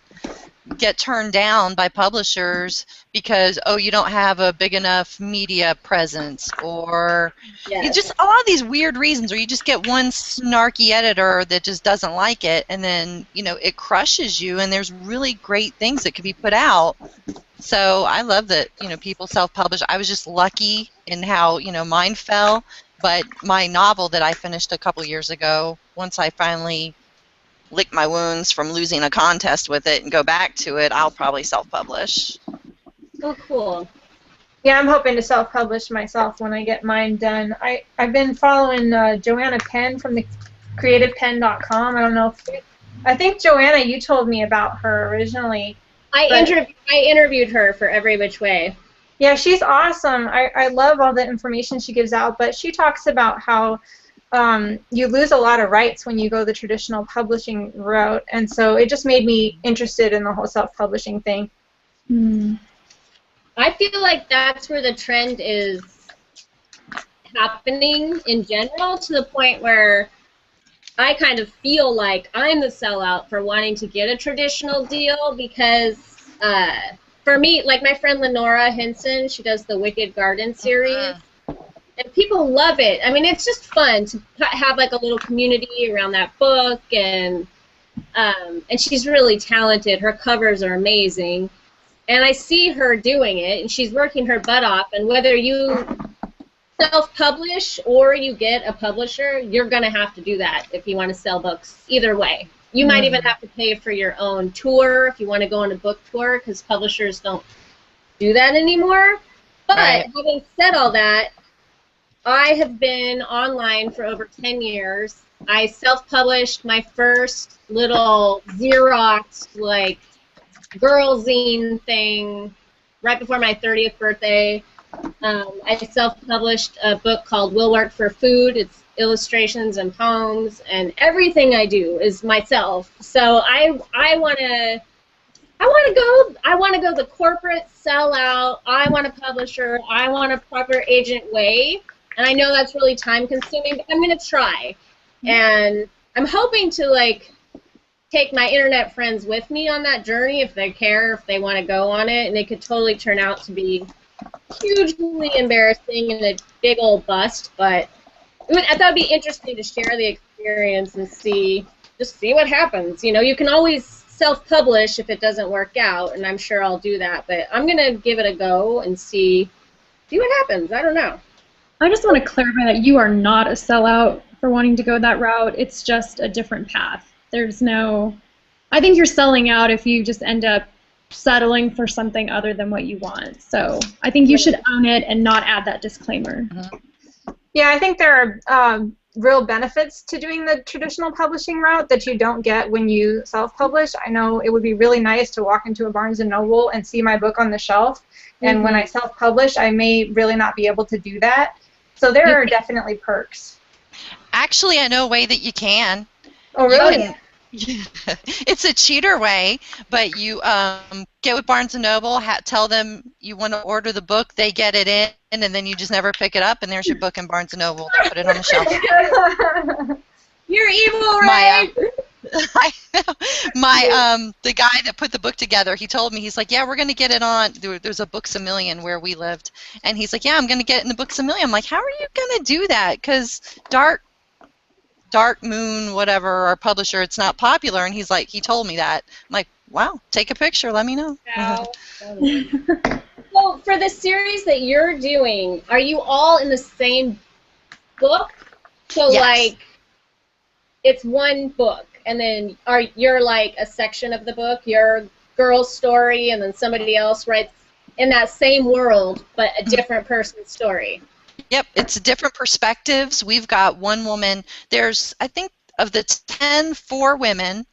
[SPEAKER 4] get turned down by publishers because, oh, you don't have a big enough media presence, or
[SPEAKER 1] Yes.
[SPEAKER 4] just a lot of these weird reasons, or you just get one snarky editor that just doesn't like it, and then, you know, it crushes you, and there's really great things that could be put out. So I love that, you know, people self-publish. I was just lucky in how, you know, mine fell, but my novel that I finished a couple years ago, once I finally lick my wounds from losing a contest with it and go back to it, I'll probably self-publish.
[SPEAKER 1] Oh, cool.
[SPEAKER 3] Yeah, I'm hoping to self-publish myself when I get mine done. I've been following Joanna Penn from the creativepenn.com. I don't know if I think Joanna, you told me about her originally.
[SPEAKER 1] I interviewed her for Every Which Way.
[SPEAKER 3] Yeah, she's awesome. I love all the information she gives out, but she talks about how you lose a lot of rights when you go the traditional publishing route, and so it just made me interested in the whole self-publishing thing.
[SPEAKER 1] I feel like that's where the trend is happening in general, to the point where I kind of feel like I'm the sellout for wanting to get a traditional deal, because for me, like my friend Lenora Henson, she does the Wicked Garden series. And people love it. I mean, it's just fun to have like a little community around that book, and she's really talented. Her covers are amazing, and I see her doing it, and she's working her butt off. And whether you self-publish or you get a publisher, you're gonna have to do that if you want to sell books. Either way, you might even have to pay for your own tour if you want to go on a book tour, because publishers don't do that anymore. But having said all that, I have been online for over 10 years. I self-published my first little Xerox, like, girl zine thing right before my 30th birthday. I self-published a book called Will Work for Food. It's illustrations and poems, and everything I do is myself. So I want to go the corporate sellout. I want a publisher. I want a proper agent way. And I know that's really time-consuming, but I'm going to try. And I'm hoping to, like, take my internet friends with me on that journey if they care, if they want to go on it. And it could totally turn out to be hugely embarrassing and a big old bust. But I thought it would be interesting to share the experience and just see what happens. You know, you can always self-publish if it doesn't work out, and I'm sure I'll do that. But I'm going to give it a go and see what happens. I don't know.
[SPEAKER 2] I just want to clarify that you are not a sellout for wanting to go that route. It's just a different path. There's no... I think you're selling out if you just end up settling for something other than what you want. So I think you should own it and not add that disclaimer.
[SPEAKER 3] Yeah, I think there are real benefits to doing the traditional publishing route that you don't get when you self-publish. I know it would be really nice to walk into a Barnes & Noble and see my book on the shelf, and when I self-publish, I may really not be able to do that. So there are definitely perks.
[SPEAKER 4] Actually, I know a way that you can.
[SPEAKER 3] Oh,
[SPEAKER 4] You
[SPEAKER 3] really?
[SPEAKER 4] can, it's a cheater way, but you get with Barnes & Noble, tell them you want to order the book, they get it in, and then you just never pick it up, and there's your book in Barnes & Noble. They put it on the shelf.
[SPEAKER 1] You're evil,
[SPEAKER 4] My,
[SPEAKER 1] Ray!
[SPEAKER 4] the guy that put the book together, he told me, he's like, yeah, we're going to get it on, there's a Books A Million where we lived, and he's like, yeah, I'm going to get it in the Books A Million. I'm like, how are you going to do that? Because Dark Moon, whatever, our publisher, it's not popular, and he's like, he told me that. I'm like, wow, take a picture, let me know.
[SPEAKER 1] Wow. So for the series that you're doing, are you all in the same book? So
[SPEAKER 4] Yes.
[SPEAKER 1] like, it's one book, and then you're like a section of the book, your girl's story, and then somebody else writes in that same world, but a different person's story.
[SPEAKER 4] Yep, it's different perspectives. We've got one woman. There's, I think, of the 10, 4 women,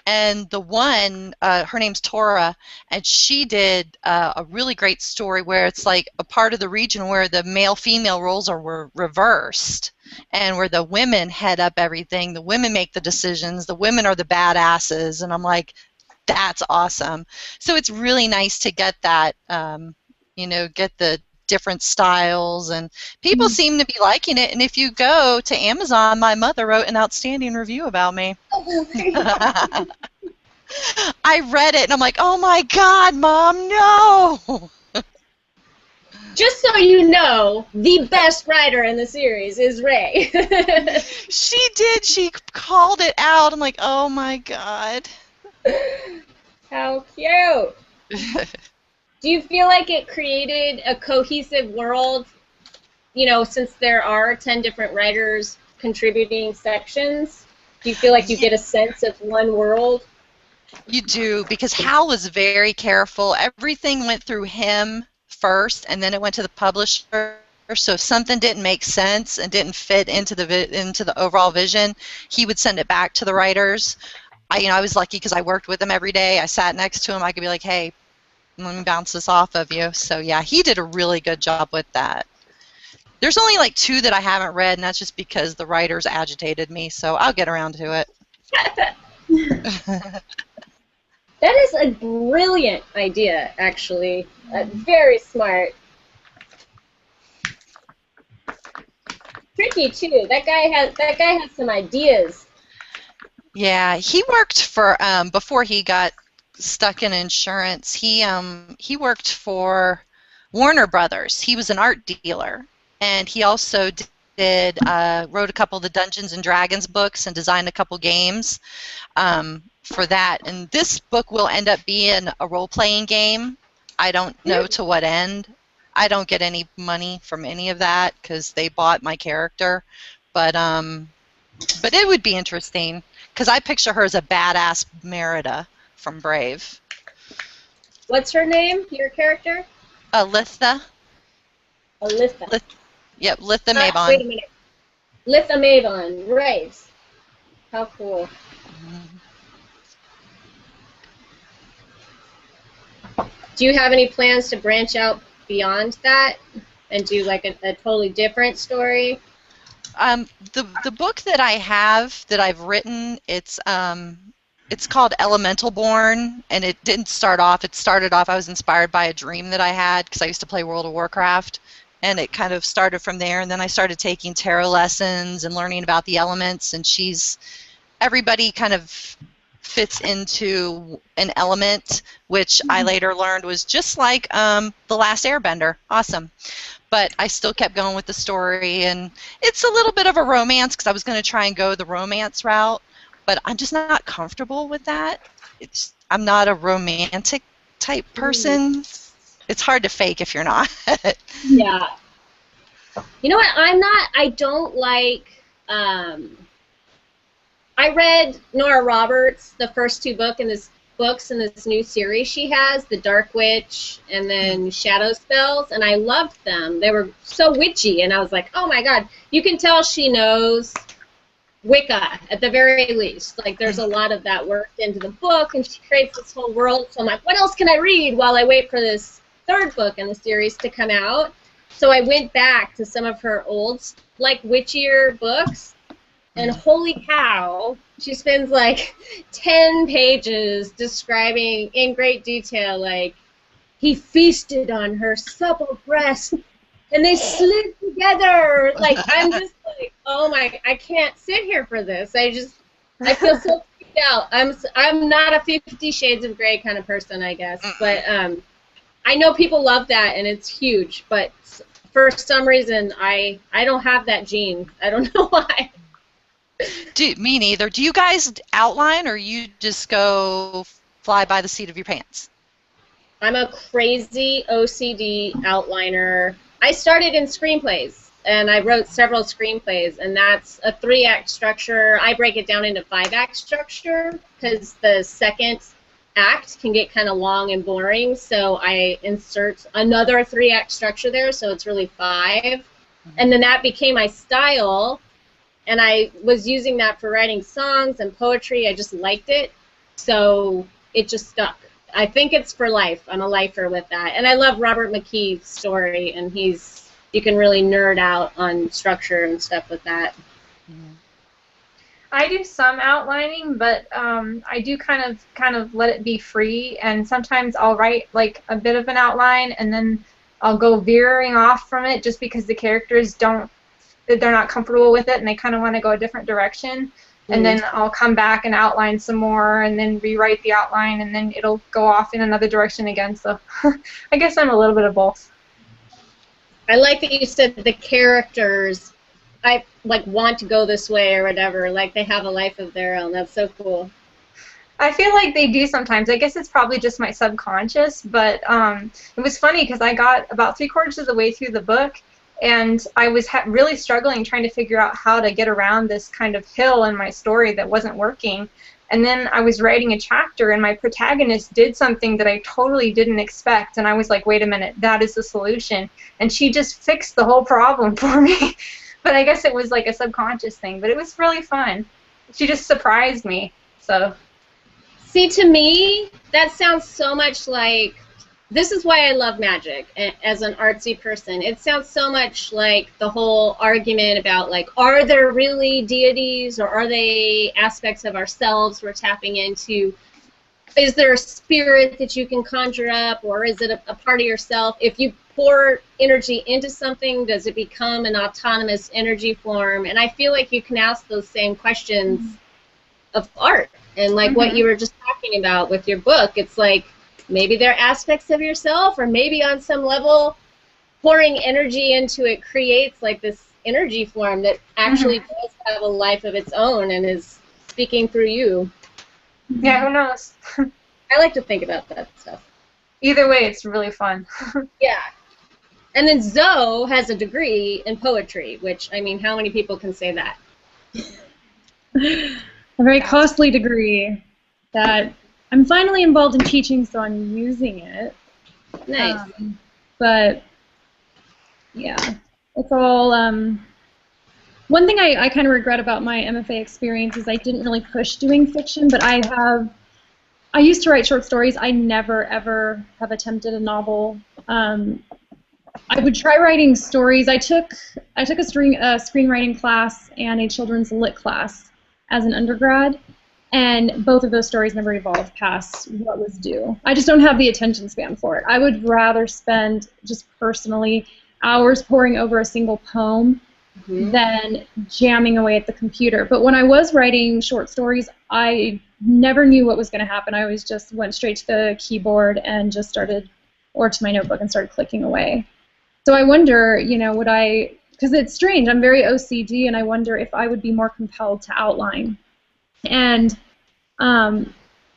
[SPEAKER 4] and the one, her name's Tora, and she did a really great story where it's like a part of the region where the male-female roles were reversed, and where the women head up everything. The women make the decisions. The women are the badasses, and I'm like, that's awesome. So it's really nice to get that, get the different styles, and people seem to be liking it. And if you go to Amazon, my mother wrote an outstanding review about me. I read it and I'm like, oh my God, Mom, no!
[SPEAKER 1] Just so you know, the best writer in the series is Ray.
[SPEAKER 4] She did. She called it out. I'm like, oh my God.
[SPEAKER 1] How cute. Do you feel like it created a cohesive world, since there are 10 different writers contributing sections? Do you feel like you get a sense of one world?
[SPEAKER 4] You do, because Hal was very careful. Everything went through him first, and then it went to the publisher. So if something didn't make sense and didn't fit into the overall vision, he would send it back to the writers. I was lucky because I worked with him every day. I sat next to him. I could be like, hey, let me bounce this off of you. So yeah, he did a really good job with that. There's only like 2 that I haven't read, and that's just because the writers agitated me, so I'll get around to it.
[SPEAKER 1] That is a brilliant idea, actually. Very smart. Tricky too. That guy has some ideas.
[SPEAKER 4] Yeah, he worked for before he got stuck in insurance. He worked for Warner Brothers. He was an art dealer, and he also wrote a couple of the Dungeons and Dragons books and designed a couple games for that. And this book will end up being a role-playing game. I don't know to what end. I don't get any money from any of that because they bought my character, but it would be interesting because I picture her as a badass Merida from Brave.
[SPEAKER 1] What's her name, your character?
[SPEAKER 4] Litha.
[SPEAKER 1] Litha.
[SPEAKER 4] Yep, Litha Mabon.
[SPEAKER 1] Wait a minute. Litha Mabon, right. How cool. Do you have any plans to branch out beyond that and do like a totally different story?
[SPEAKER 4] The book that I have that I've written, it's called Elemental Born, and it didn't start off. It started off, I was inspired by a dream that I had because I used to play World of Warcraft, and it kind of started from there. And then I started taking tarot lessons and learning about the elements, and everybody kind of fits into an element, which I later learned was just like The Last Airbender. Awesome. But I still kept going with the story, and it's a little bit of a romance because I was going to try and go the romance route, but I'm just not comfortable with that. I'm not a romantic type person. It's hard to fake if you're not.
[SPEAKER 1] Yeah. You know what? I don't like. I read Nora Roberts, the first 2 books in this new series she has, The Dark Witch and then Shadow Spells, and I loved them. They were so witchy, and I was like, oh my God, you can tell she knows Wicca at the very least. Like, there's a lot of that worked into the book, and she creates this whole world. So I'm like, what else can I read while I wait for this 3rd book in the series to come out? So I went back to some of her old, like, witchier books, And holy cow, she spends like 10 pages describing in great detail, like, he feasted on her supple breast and they slid together. Like, I'm just like, oh my, I can't sit here for this. I feel so freaked out. I'm not a 50 Shades of Grey kind of person, I guess. But I know people love that and it's huge. But for some reason, I don't have that gene. I don't know why.
[SPEAKER 4] Me neither. Do you guys outline or you just go fly by the seat of your pants?
[SPEAKER 1] I'm a crazy OCD outliner. I started in screenplays, and I wrote several screenplays, and that's a 3-act structure. I break it down into 5-act structure because the second act can get kind of long and boring, so I insert another 3-act structure there, so it's really 5. And then that became my style. And I was using that for writing songs and poetry. I just liked it, so it just stuck. I think it's for life. I'm a lifer with that. And I love Robert McKee's story, and you can really nerd out on structure and stuff with that.
[SPEAKER 3] I do some outlining, but I do kind of let it be free, and sometimes I'll write like a bit of an outline, and then I'll go veering off from it just because the characters they're not comfortable with it and they kind of want to go a different direction, and then I'll come back and outline some more and then rewrite the outline, and then it'll go off in another direction again. So I guess I'm a little bit of both.
[SPEAKER 1] I like that you said the characters want to go this way or whatever, like they have a life of their own. That's so cool.
[SPEAKER 3] I feel like they do sometimes. I guess it's probably just my subconscious, but it was funny because I got about 3/4 of the way through the book, and I was really struggling trying to figure out how to get around this kind of hill in my story that wasn't working. And then I was writing a chapter, and my protagonist did something that I totally didn't expect, and I was like, wait a minute, that is the solution. And she just fixed the whole problem for me. But I guess it was like a subconscious thing, but it was really fun. She just surprised me. So,
[SPEAKER 1] see, to me, that sounds so much like, this is why I love magic as an artsy person. It sounds so much like the whole argument about, like, are there really deities, or are they aspects of ourselves we're tapping into? Is there a spirit that you can conjure up, or is it a part of yourself? If you pour energy into something, does it become an autonomous energy form? And I feel like you can ask those same questions of art. And like what you were just talking about with your book, it's like, maybe they're aspects of yourself, or maybe on some level pouring energy into it creates like this energy form that actually does have a life of its own and is speaking through you.
[SPEAKER 3] Yeah, who knows?
[SPEAKER 1] I like to think about that stuff.
[SPEAKER 3] Either way, it's really fun.
[SPEAKER 1] Yeah. And then Zo has a degree in poetry, which, I mean, how many people can say that?
[SPEAKER 2] A very costly degree that I'm finally involved in teaching, so I'm using it.
[SPEAKER 1] Nice.
[SPEAKER 2] But, yeah, it's all, one thing I kind of regret about my MFA experience is I didn't really push doing fiction, but I used to write short stories. I never, ever have attempted a novel. I would try writing stories. I took a screenwriting class and a children's lit class as an undergrad, and both of those stories never evolved past what was due. I just don't have the attention span for it. I would rather spend just personally hours poring over a single poem than jamming away at the computer. But when I was writing short stories, I never knew what was going to happen. I always just went straight to the keyboard and just started, or to my notebook and started clicking away. So I wonder, you know, because it's strange, I'm very OCD, and I wonder if I would be more compelled to outline. And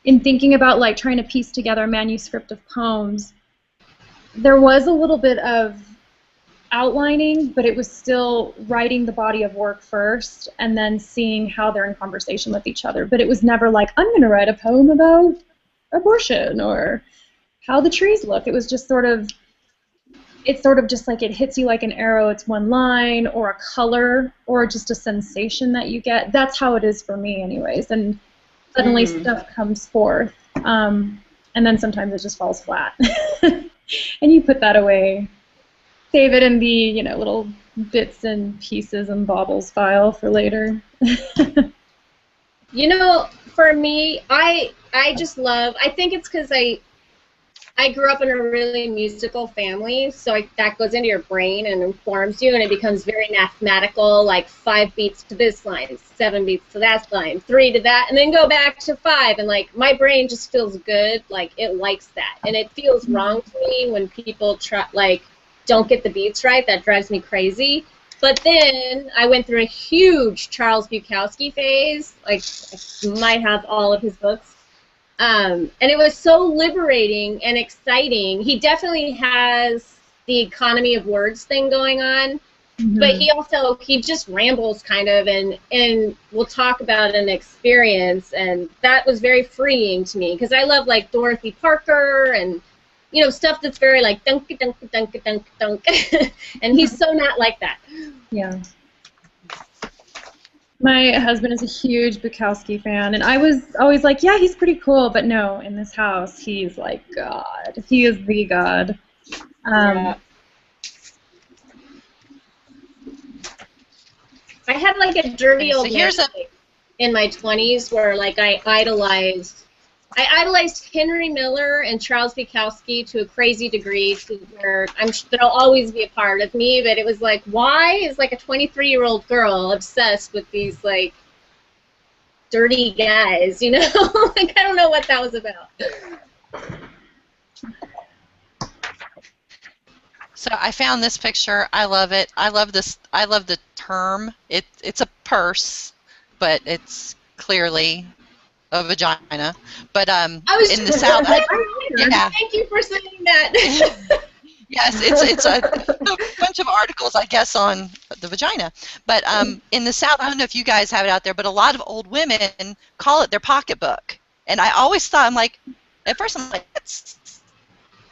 [SPEAKER 2] in thinking about like trying to piece together a manuscript of poems, there was a little bit of outlining, but it was still writing the body of work first and then seeing how they're in conversation with each other. But it was never like, I'm going to write a poem about abortion or how the trees look. It was just it's sort of just like it hits you like an arrow. It's one line or a color or just a sensation that you get. That's how it is for me anyways. And suddenly stuff comes forth. And then sometimes it just falls flat. And you put that away. Save it in the, you know, little bits and pieces and baubles file for later.
[SPEAKER 1] You know, for me, I just love. I think it's because I grew up in a really musical family, so that goes into your brain and informs you, and it becomes very mathematical, like 5 beats to this line, 7 beats to that line, 3 to that, and then go back to 5, and like my brain just feels good, like it likes that, and it feels wrong to me when people don't get the beats right. That drives me crazy. But then I went through a huge Charles Bukowski phase, like I might have all of his books. And it was so liberating and exciting. He definitely has the economy of words thing going on, but he just rambles kind of, and we'll talk about an experience, and that was very freeing to me because I love like Dorothy Parker and stuff that's very like dunk dunk dunk dunk dunk, and he's so not like that.
[SPEAKER 2] Yeah. My husband is a huge Bukowski fan, and I was always like, yeah, he's pretty cool, but no, in this house, he's like God. He is the God.
[SPEAKER 1] Yeah. I had like a dirty old man in my 20s where like I idolized Henry Miller and Charles Bukowski to a crazy degree, to where they'll always be a part of me. But it was like, why is like a 23-year-old girl obsessed with these like dirty guys? Like I don't know what that was about.
[SPEAKER 4] So I found this picture. I love it. I love this. I love the term. It's a purse, but it's clearly a vagina, but in the South,
[SPEAKER 1] yeah. Thank you for saying that.
[SPEAKER 4] Yes, it's a bunch of articles, I guess, on the vagina. But in the South, I don't know if you guys have it out there, but a lot of old women call it their pocketbook. And I always thought, at first I'm like, that's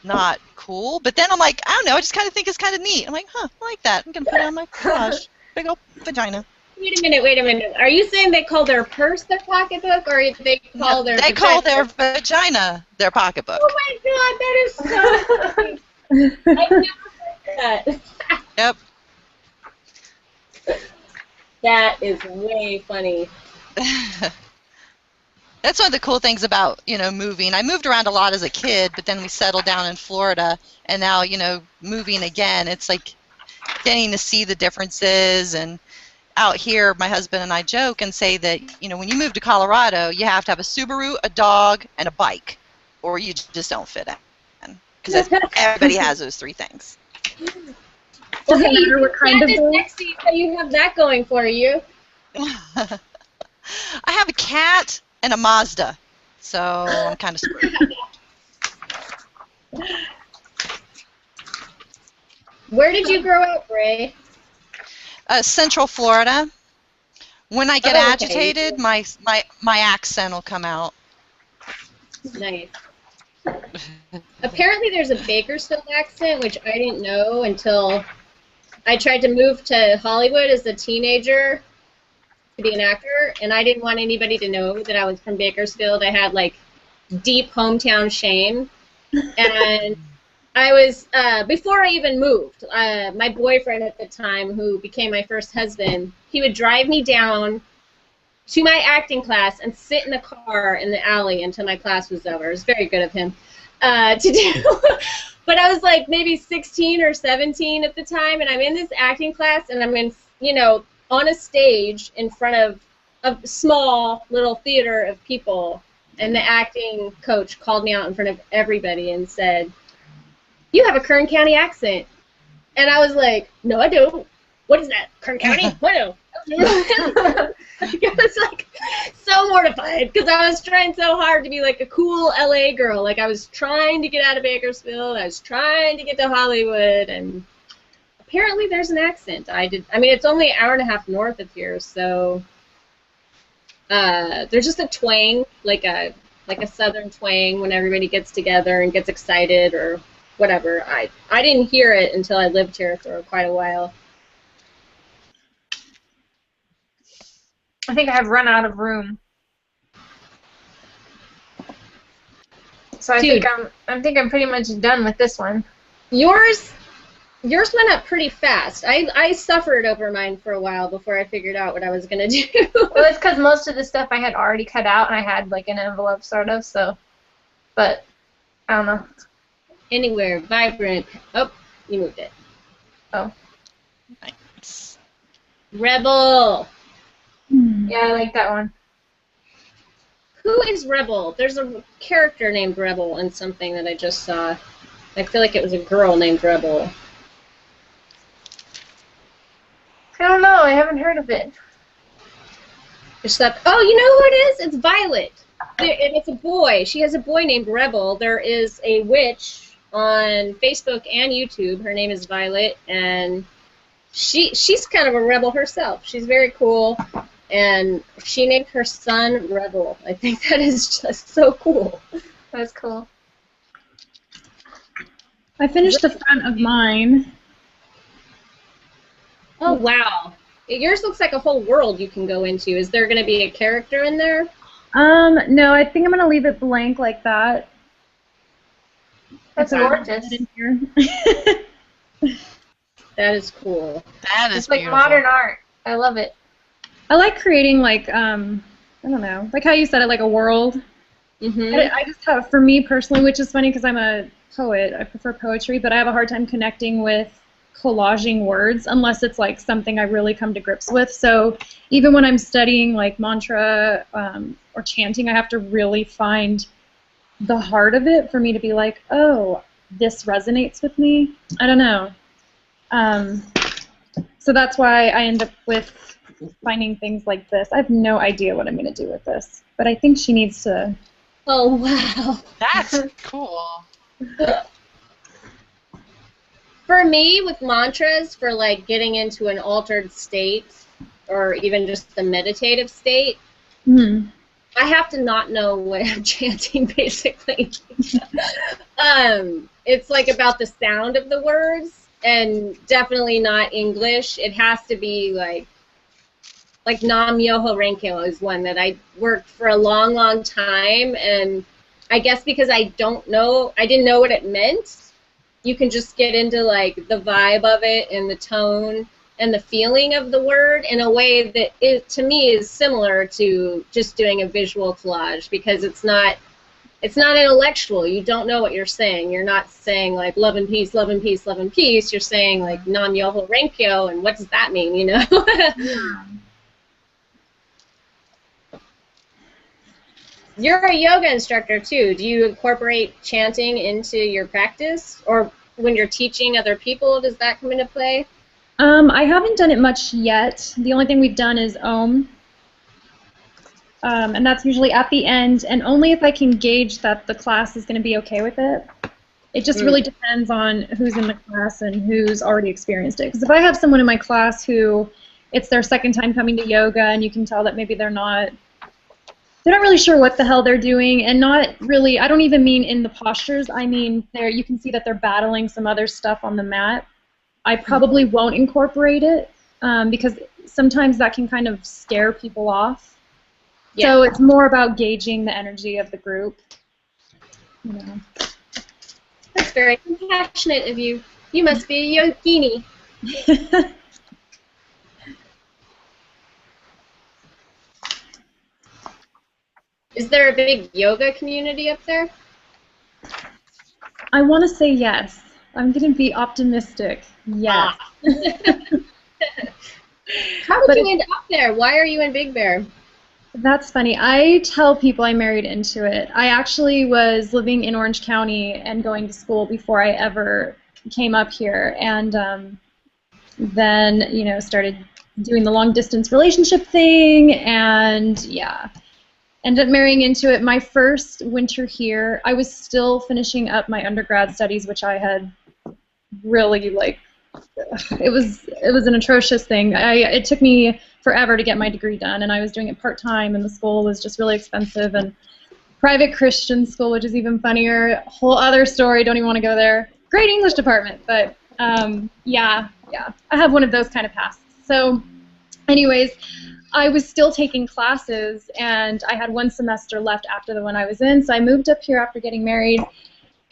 [SPEAKER 4] not cool. But then I'm like, I don't know, I just kind of think it's kind of neat. I'm like, I like that. I'm going to put it on my collage. Big old vagina.
[SPEAKER 1] Wait a minute. Are you saying they call their purse their pocketbook, or they call their
[SPEAKER 4] They call their vagina their pocketbook.
[SPEAKER 1] Oh my God, that is so funny. I've never heard that.
[SPEAKER 4] Yep.
[SPEAKER 1] That is way funny.
[SPEAKER 4] That's one of the cool things about, moving. I moved around a lot as a kid, but then we settled down in Florida, and now, moving again, it's like getting to see the differences. And out here, my husband and I joke and say that, when you move to Colorado, you have to have a Subaru, a dog, and a bike, or you just don't fit in. Because everybody has those 3 things.
[SPEAKER 1] Well, hey, what kind of sexy, so you have that going for you.
[SPEAKER 4] I have a cat and a Mazda, so I'm kind of screwed.
[SPEAKER 1] Where did you grow up, Ray?
[SPEAKER 4] Central Florida. When I get agitated, my accent will come out.
[SPEAKER 1] Nice. Apparently there's a Bakersfield accent, which I didn't know until I tried to move to Hollywood as a teenager to be an actor, and I didn't want anybody to know that I was from Bakersfield. I had like deep hometown shame, and I was before I even moved, my boyfriend at the time, who became my first husband, he would drive me down to my acting class and sit in the car in the alley until my class was over. It was very good of him to do. But I was like maybe 16 or 17 at the time, and I'm in this acting class, and I'm in, on a stage in front of a small little theater of people, and the acting coach called me out in front of everybody and said, "You have a Kern County accent." And I was like, "No, I don't. What is that? Kern County? What?" I was like so mortified because I was trying so hard to be like a cool LA girl. Like I was trying to get out of Bakersfield. I was trying to get to Hollywood, and apparently there's an accent. I mean, it's only an hour and a half north of here, so there's just a twang, like a southern twang when everybody gets together and gets excited or whatever. I didn't hear it until I lived here for quite a while.
[SPEAKER 3] I think I have run out of room. So I think I'm pretty much done with this one.
[SPEAKER 1] Yours Yours went up pretty fast. I suffered over mine for a while before I figured out what I was going to do.
[SPEAKER 3] Well, it's because most of the stuff I had already cut out, and I had like an envelope sort of, so. But, I don't know.
[SPEAKER 1] Anywhere, vibrant. Oh, you moved it.
[SPEAKER 3] Oh.
[SPEAKER 4] Nice.
[SPEAKER 1] Rebel.
[SPEAKER 3] Yeah, I like that one.
[SPEAKER 1] Who is Rebel? There's a character named Rebel in something that I just saw. I feel like it was a girl named Rebel.
[SPEAKER 3] I don't know, I haven't heard of it.
[SPEAKER 1] Just that. Oh, you know who it is? It's Violet. And it's a boy. She has a boy named Rebel. There is a witch on Facebook and YouTube. Her name is Violet, and she's kind of a rebel herself. She's very cool, and she named her son Rebel. I think that is just so cool.
[SPEAKER 3] That's cool.
[SPEAKER 2] I finished the front of mine.
[SPEAKER 1] Oh, wow. Yours looks like a whole world you can go into. Is there going to be a character in there?
[SPEAKER 2] No, I think I'm going to leave it blank like that.
[SPEAKER 3] That's gorgeous.
[SPEAKER 2] In here.
[SPEAKER 1] That is cool.
[SPEAKER 4] That is
[SPEAKER 3] It's like
[SPEAKER 4] beautiful.
[SPEAKER 3] modern art. I love it.
[SPEAKER 2] I like creating, like, I don't know, like how you said it, like a world.
[SPEAKER 1] Mm-hmm.
[SPEAKER 2] I just have, for me personally, which is funny because I'm a poet, I prefer poetry, but I have a hard time connecting with collaging words unless it's like something I really come to grips with. So even when I'm studying like mantra or chanting, I have to really find the heart of it for me to be like, oh, this resonates with me. I don't know. So that's why I end up with finding things like this. I have no idea what I'm going to do with this, but I think she needs to.
[SPEAKER 1] Oh, wow.
[SPEAKER 4] That's cool.
[SPEAKER 1] For me, with mantras, for like getting into an altered state or even just the meditative state, I have to not know what I'm chanting, basically. It's like about the sound of the words, and definitely not English. It has to be like Nam Myoho Renge-kyo is one that I worked for a long, long time, and I guess because I didn't know what it meant, you can just get into like the vibe of it and the tone and the feeling of the word in a way that to me is similar to just doing a visual collage, because it's not intellectual. You don't know what you're saying. You're not saying like love and peace, love and peace, love and peace. You're saying like Nam Myoho Renge-kyo, and what does that mean, you know?
[SPEAKER 2] Yeah.
[SPEAKER 1] You're a yoga instructor too. Do you incorporate chanting into your practice, or when you're teaching other people, does that come into play?
[SPEAKER 2] I haven't done it much yet. The only thing we've done is Om. And that's usually at the end, and only if I can gauge that the class is going to be okay with it. It just really depends on who's in the class and who's already experienced it. Because if I have someone in my class who it's their second time coming to yoga, and you can tell that maybe they're not really sure what the hell they're doing, and not really, I don't even mean in the postures, I mean you can see that they're battling some other stuff on the mat. I probably won't incorporate it because sometimes that can kind of scare people off. Yeah. So it's more about gauging the energy of the group. You know.
[SPEAKER 1] That's very compassionate of you. You must be a yogini. Is there a big yoga community up there?
[SPEAKER 2] I want to say yes. I'm going to be optimistic. Yes.
[SPEAKER 1] How did you end up there? Why are you in Big Bear?
[SPEAKER 2] That's funny. I tell people I married into it. I actually was living in Orange County and going to school before I ever came up here, and then, you know, started doing the long-distance relationship thing, and yeah. Ended up marrying into it. My first winter here, I was still finishing up my undergrad studies, which I had really, like, it was an atrocious thing. It took me forever to get my degree done, and I was doing it part-time, and the school was just really expensive, and private Christian school, which is even funnier. Whole other story, don't even want to go there. Great English department, but yeah, I have one of those kind of pasts. So anyways, I was still taking classes, and I had one semester left after the one I was in, so I moved up here after getting married,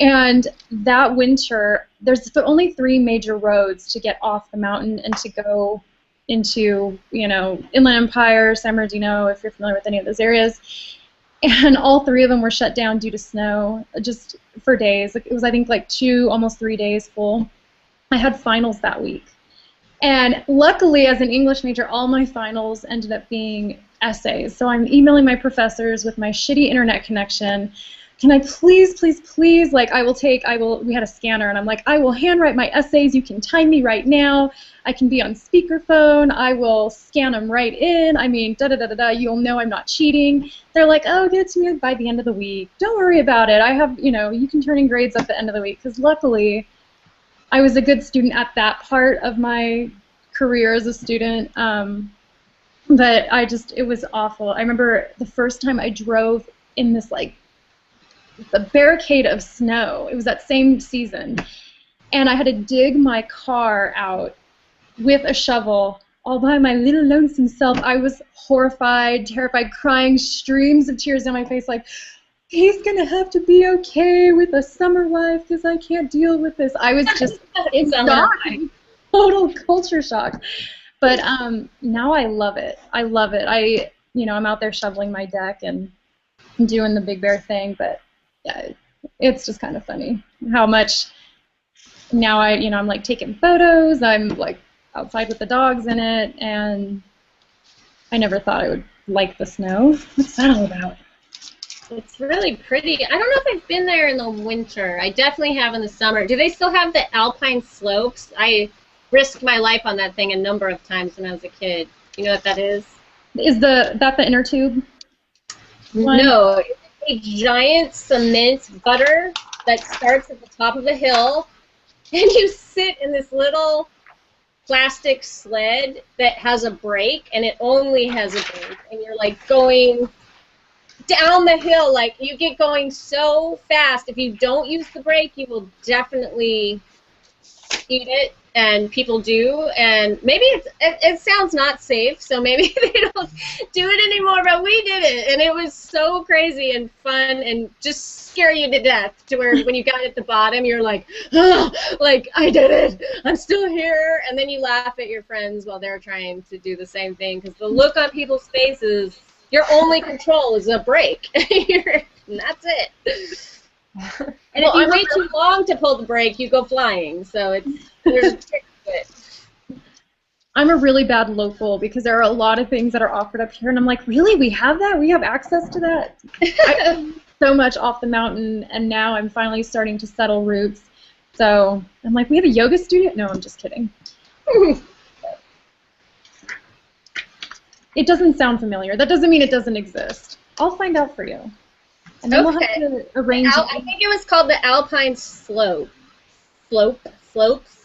[SPEAKER 2] And that winter, there's only 3 major roads to get off the mountain and to go into, you know, Inland Empire, San Bernardino, if you're familiar with any of those areas. And all 3 of them were shut down due to snow, just for days. It was, I think, like 2, almost 3 days full. I had finals that week. And luckily, as an English major, all my finals ended up being essays. So I'm emailing my professors with my shitty internet connection. Can I please, please, please, like, we had a scanner, and I'm like, I will handwrite my essays. You can time me right now. I can be on speakerphone. I will scan them right in. I mean, da-da-da-da-da. You'll know I'm not cheating. They're like, oh, get it to me by the end of the week. Don't worry about it. I have, you know, you can turn in grades at the end of the week. Because luckily, I was a good student at that part of my career as a student. But it was awful. I remember the first time I drove in this, like, the barricade of snow. It was that same season. And I had to dig my car out with a shovel all by my little lonesome self. I was horrified, terrified, crying streams of tears down my face like, he's going to have to be okay with a summer life because I can't deal with this. I was just in shock. Total culture shock. But now I love it. I love it. I'm out there shoveling my deck and doing the Big Bear thing, but yeah, it's just kind of funny how much now I'm like taking photos. I'm like outside with the dogs in it, and I never thought I would like the snow. What's that all about?
[SPEAKER 1] It's really pretty. I don't know if I've been there in the winter. I definitely have in the summer. Do they still have the alpine slopes? I risked my life on that thing a number of times when I was a kid. You know what that is?
[SPEAKER 2] Is that the inner tube one?
[SPEAKER 1] No, it's a giant cement gutter that starts at the top of a hill, and you sit in this little plastic sled that has a brake, and it only has a brake, and you're like going down the hill, like you get going so fast. If you don't use the brake, you will definitely eat it, and people do, and maybe it sounds not safe, so maybe they don't do it anymore, but we did it, and it was so crazy and fun and just scare you to death, to where when you got at the bottom, you're like, oh, like, I did it, I'm still here, and then you laugh at your friends while they're trying to do the same thing, because the look on people's faces, your only control is a brake, and that's it. And if you wait too long to pull the brake, you go flying. So there's a trick to it.
[SPEAKER 2] I'm a really bad local because there are a lot of things that are offered up here, and I'm like, really? We have that? We have access to that? I'm so much off the mountain, and now I'm finally starting to settle roots. So I'm like, we have a yoga studio? No, I'm just kidding. It doesn't sound familiar. That doesn't mean it doesn't exist. I'll find out for you. And then we'll have to arrange it.
[SPEAKER 1] I think it was called the Alpine Slopes.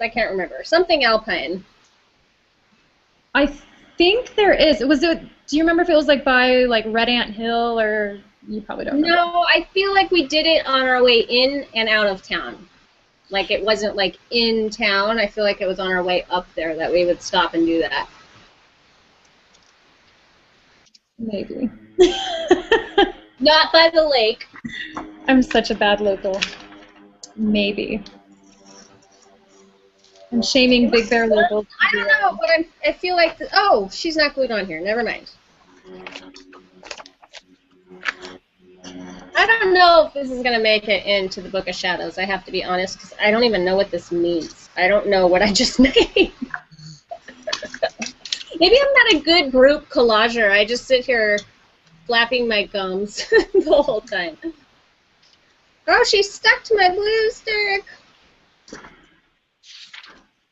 [SPEAKER 1] I can't remember. Something Alpine.
[SPEAKER 2] I think there is. Do you remember if it was like by like Red Ant Hill, or you probably don't remember?
[SPEAKER 1] No, I feel like we did it on our way in and out of town. Like it wasn't like in town. I feel like it was on our way up there that we would stop and do that.
[SPEAKER 2] Maybe.
[SPEAKER 1] Not by the lake.
[SPEAKER 2] I'm such a bad local. Maybe. I'm shaming Big Bear locals.
[SPEAKER 1] I don't know, but I feel like... oh, she's not glued on here. Never mind. I don't know if this is going to make it into the Book of Shadows. I have to be honest, because I don't even know what this means. I don't know what I just made. Maybe I'm not a good group collager. I just sit here flapping my gums the whole time. Oh, she's stuck to my blue stick.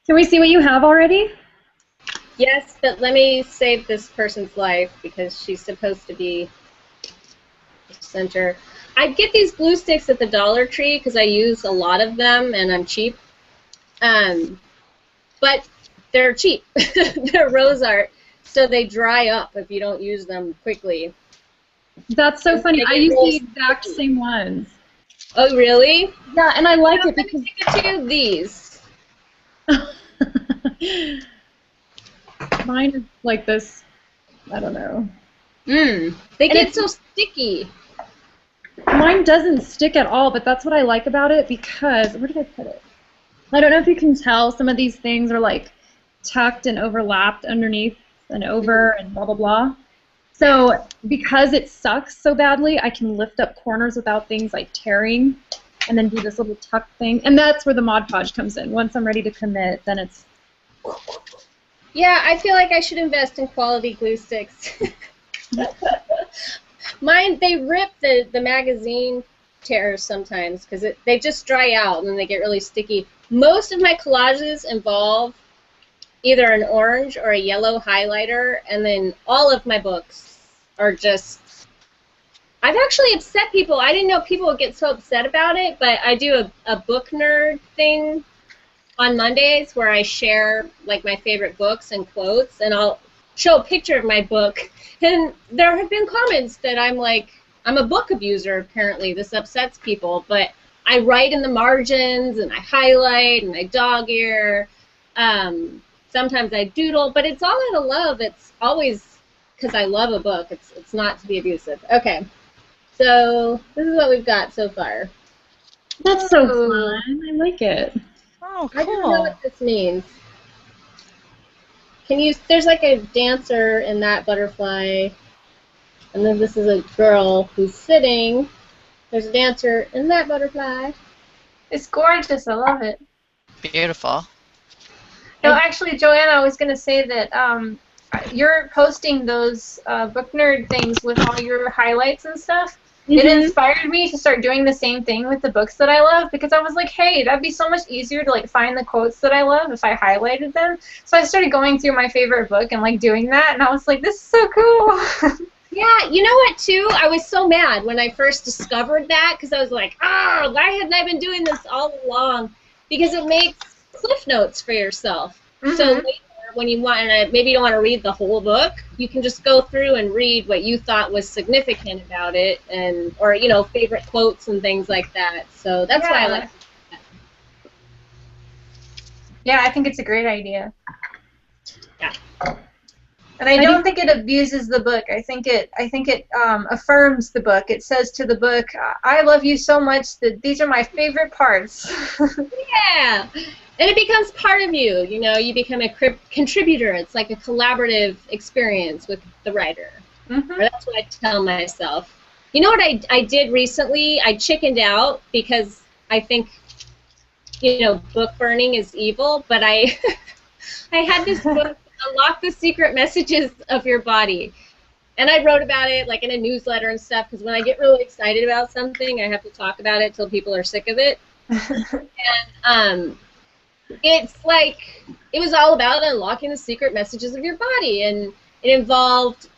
[SPEAKER 2] Can we see what you have already?
[SPEAKER 1] Yes, but let me save this person's life because she's supposed to be the center. I get these glue sticks at the Dollar Tree because I use a lot of them and I'm cheap. But they're cheap. They're rose art, so they dry up if you don't use them quickly.
[SPEAKER 2] That's so funny. I use the exact same ones.
[SPEAKER 1] Oh, really?
[SPEAKER 2] Yeah, and I like it because...
[SPEAKER 1] to these.
[SPEAKER 2] Mine is like this, I don't know.
[SPEAKER 1] They get so sticky.
[SPEAKER 2] Mine doesn't stick at all, but that's what I like about it because, where did I put it? I don't know if you can tell, some of these things are like tucked and overlapped underneath and over and blah, blah, blah. So because it sucks so badly, I can lift up corners without things like tearing and then do this little tuck thing. And that's where the Mod Podge comes in. Once I'm ready to commit, then it's...
[SPEAKER 1] Yeah, I feel like I should invest in quality glue sticks. Mine, they rip the magazine tears sometimes because they just dry out and then they get really sticky. Most of my collages involve either an orange or a yellow highlighter, and then all of my books are just... I've actually upset people. I didn't know people would get so upset about it, but I do a book nerd thing on Mondays where I share like my favorite books and quotes, and I'll show a picture of my book. And there have been comments that I'm a book abuser, apparently. This upsets people, but I write in the margins, and I highlight, and I dog ear. Sometimes I doodle, but it's all out of love. It's always because I love a book. It's not to be abusive. Okay, so this is what we've got so far.
[SPEAKER 2] That's so fun. I like it.
[SPEAKER 4] Oh, cool.
[SPEAKER 1] I don't know what this means. There's like a dancer in that butterfly, and then this is a girl who's sitting. There's a dancer in that butterfly.
[SPEAKER 3] It's gorgeous. I love it.
[SPEAKER 4] Beautiful.
[SPEAKER 3] No, actually, Joanna, I was going to say that you're posting those book nerd things with all your highlights and stuff. It inspired me to start doing the same thing with the books that I love, because I was like, hey, that'd be so much easier to like find the quotes that I love if I highlighted them. So I started going through my favorite book and like doing that, and I was like, this is so cool.
[SPEAKER 1] Yeah, you know what, too? I was so mad when I first discovered that, because I was like, oh, why hadn't I been doing this all along? Because it makes cliff notes for yourself. So later, when you want to, maybe you don't want to read the whole book, you can just go through and read what you thought was significant about it, and or you know, favorite quotes and things like that. So that's why I like that.
[SPEAKER 3] Yeah, I think it's a great idea.
[SPEAKER 1] Yeah.
[SPEAKER 3] And I don't think it abuses the book. I think it affirms the book. It says to the book, I love you so much that these are my favorite parts.
[SPEAKER 1] Yeah. And it becomes part of you. You know, you become a contributor. It's like a collaborative experience with the writer. Or that's what I tell myself. You know what I did recently? I chickened out because I think, you know, book burning is evil, but I had this book, Unlock the Secret Messages of Your Body. And I wrote about it like in a newsletter and stuff, because when I get really excited about something, I have to talk about it till people are sick of it. And it's like, it was all about unlocking the secret messages of your body, and it involved,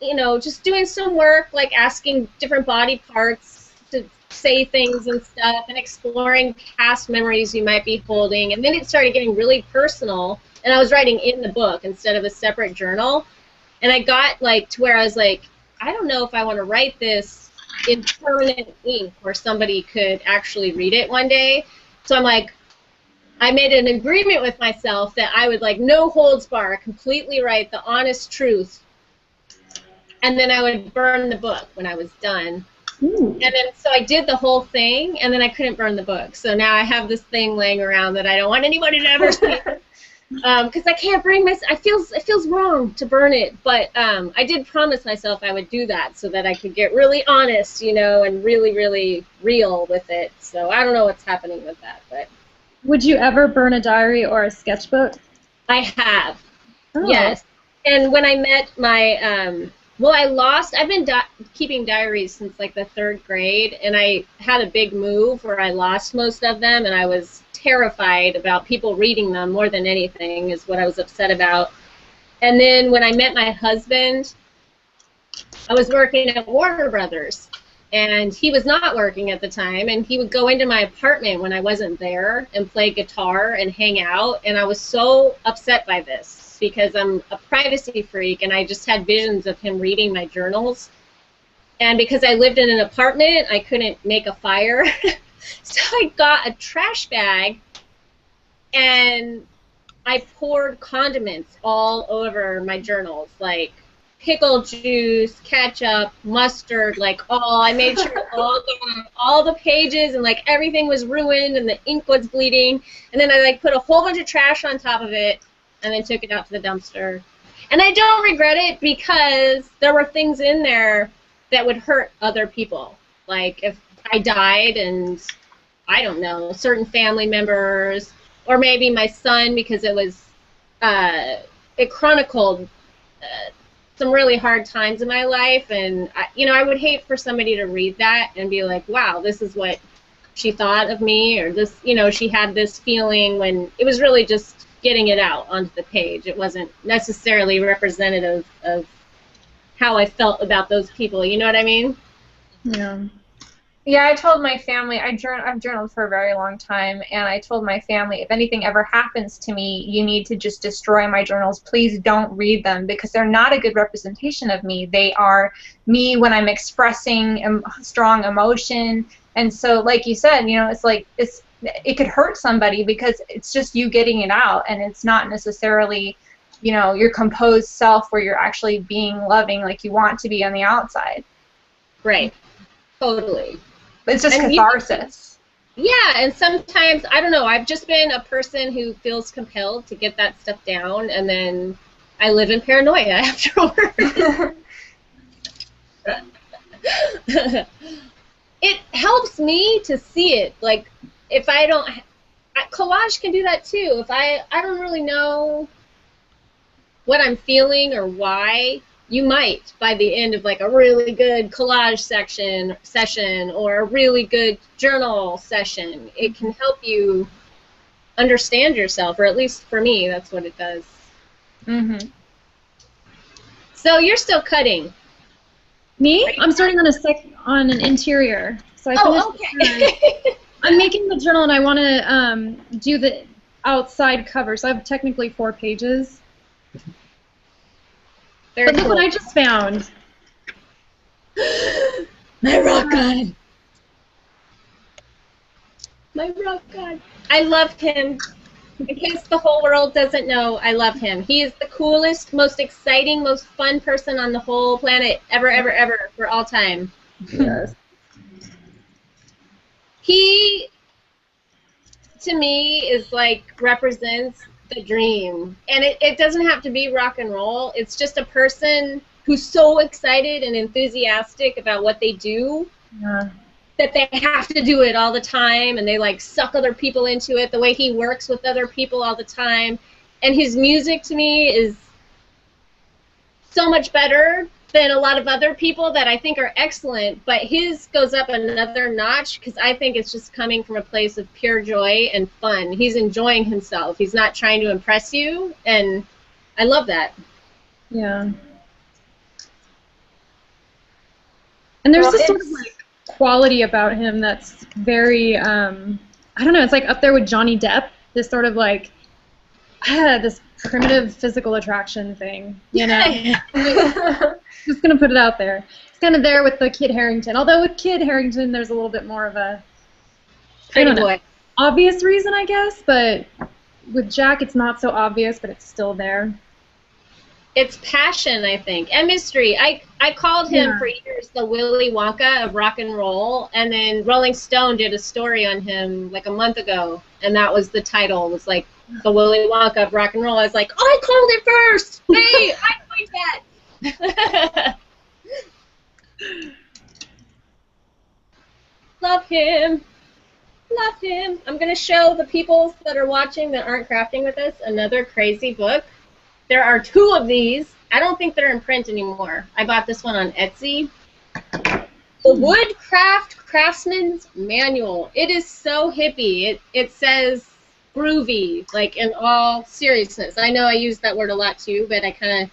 [SPEAKER 1] you know, just doing some work, like asking different body parts to say things and stuff, and exploring past memories you might be holding. And then it started getting really personal, and I was writing in the book instead of a separate journal. And I got like to where I was like, I don't know if I want to write this in permanent ink where somebody could actually read it one day. So I'm like, I made an agreement with myself that I would, like, no holds bar, completely write the honest truth, and then I would burn the book when I was done. And then, so I did the whole thing, and then I couldn't burn the book. So now I have this thing laying around that I don't want anybody to ever see, because I can't bring myself. It feels wrong to burn it, but I did promise myself I would do that so that I could get really honest, you know, and really, really real with it. So I don't know what's happening with that, but.
[SPEAKER 2] Would you ever burn a diary or a sketchbook?
[SPEAKER 1] I have, yes. And when I met my, I've been keeping diaries since like the 3rd grade, and I had a big move where I lost most of them, and I was terrified about people reading them more than anything is what I was upset about. And then when I met my husband, I was working at Warner Brothers. And he was not working at the time, and he would go into my apartment when I wasn't there and play guitar and hang out, and I was so upset by this because I'm a privacy freak, and I just had visions of him reading my journals. And because I lived in an apartment, I couldn't make a fire, so I got a trash bag, and I poured condiments all over my journals, like pickle juice, ketchup, mustard, like I made sure all the pages and like everything was ruined and the ink was bleeding. And then I like put a whole bunch of trash on top of it and then took it out to the dumpster. And I don't regret it because there were things in there that would hurt other people. Like if I died and, I don't know, certain family members, or maybe my son, because it was, it chronicled some really hard times in my life, and I would hate for somebody to read that and be like, wow, this is what she thought of me, or this, she had this feeling, when it was really just getting it out onto the page. It wasn't necessarily representative of how I felt about those people, you know what I mean?
[SPEAKER 2] Yeah.
[SPEAKER 3] Yeah, I told my family, I've journaled for a very long time, and I told my family, if anything ever happens to me, you need to just destroy my journals. Please don't read them, because they're not a good representation of me. They are me when I'm expressing strong emotion. And so, like you said, it's like, it could hurt somebody because it's just you getting it out, and it's not necessarily, your composed self where you're actually being loving like you want to be on the outside.
[SPEAKER 1] Right. Totally.
[SPEAKER 3] It's just catharsis.
[SPEAKER 1] Yeah, and sometimes, I don't know, I've just been a person who feels compelled to get that stuff down, and then I live in paranoia afterward. It helps me to see it. Like, if I don't... Collage can do that, too. If I don't really know what I'm feeling or why... You might, by the end of like a really good collage session or a really good journal session, it can help you understand yourself, or at least for me, that's what it does.
[SPEAKER 3] Mm-hmm.
[SPEAKER 1] So you're still cutting.
[SPEAKER 2] Me? I'm starting on an interior. So I finished
[SPEAKER 1] okay.
[SPEAKER 2] I'm making the journal, and I want to do the outside cover. So I have technically 4 pages.
[SPEAKER 1] Very
[SPEAKER 2] But look
[SPEAKER 1] cool.
[SPEAKER 2] what I just found.
[SPEAKER 1] My rock god. My rock god. I love him. In case the whole world doesn't know, I love him. He is the coolest, most exciting, most fun person on the whole planet ever, ever, ever, for all time.
[SPEAKER 2] Yes.
[SPEAKER 1] He, to me, is like, represents the dream. And it doesn't have to be rock and roll. It's just a person who's so excited and enthusiastic about what they do that they have to do it all the time, and they like suck other people into it, the way he works with other people all the time. And his music to me is so much better than a lot of other people that I think are excellent, but his goes up another notch because I think it's just coming from a place of pure joy and fun. He's enjoying himself. He's not trying to impress you, and I love that.
[SPEAKER 2] Yeah. And there's this sort of like quality about him that's very, I don't know, it's like up there with Johnny Depp, this sort of like, this primitive physical attraction thing, you know? Just gonna put it out there. It's kind of there with the Kit Harington. Although with Kit Harington, there's a little bit more of a obvious reason, I guess. But with Jack, it's not so obvious, but it's still there.
[SPEAKER 1] It's passion, I think, and mystery. I called him for years the Willy Wonka of rock and roll, and then Rolling Stone did a story on him like a month ago, and that was the title. It was like the Willy Wonka of rock and roll. I was like, I called it first. Hey, I like that. Love him. Love him. I'm going to show the people that are watching that aren't crafting with us another crazy book. There are 2 of these. I don't think they're in print anymore. I bought this one on Etsy. The Woodcraft Craftsman's Manual. It is so hippie. It says groovy, like in all seriousness. I know I use that word a lot too, but I kind of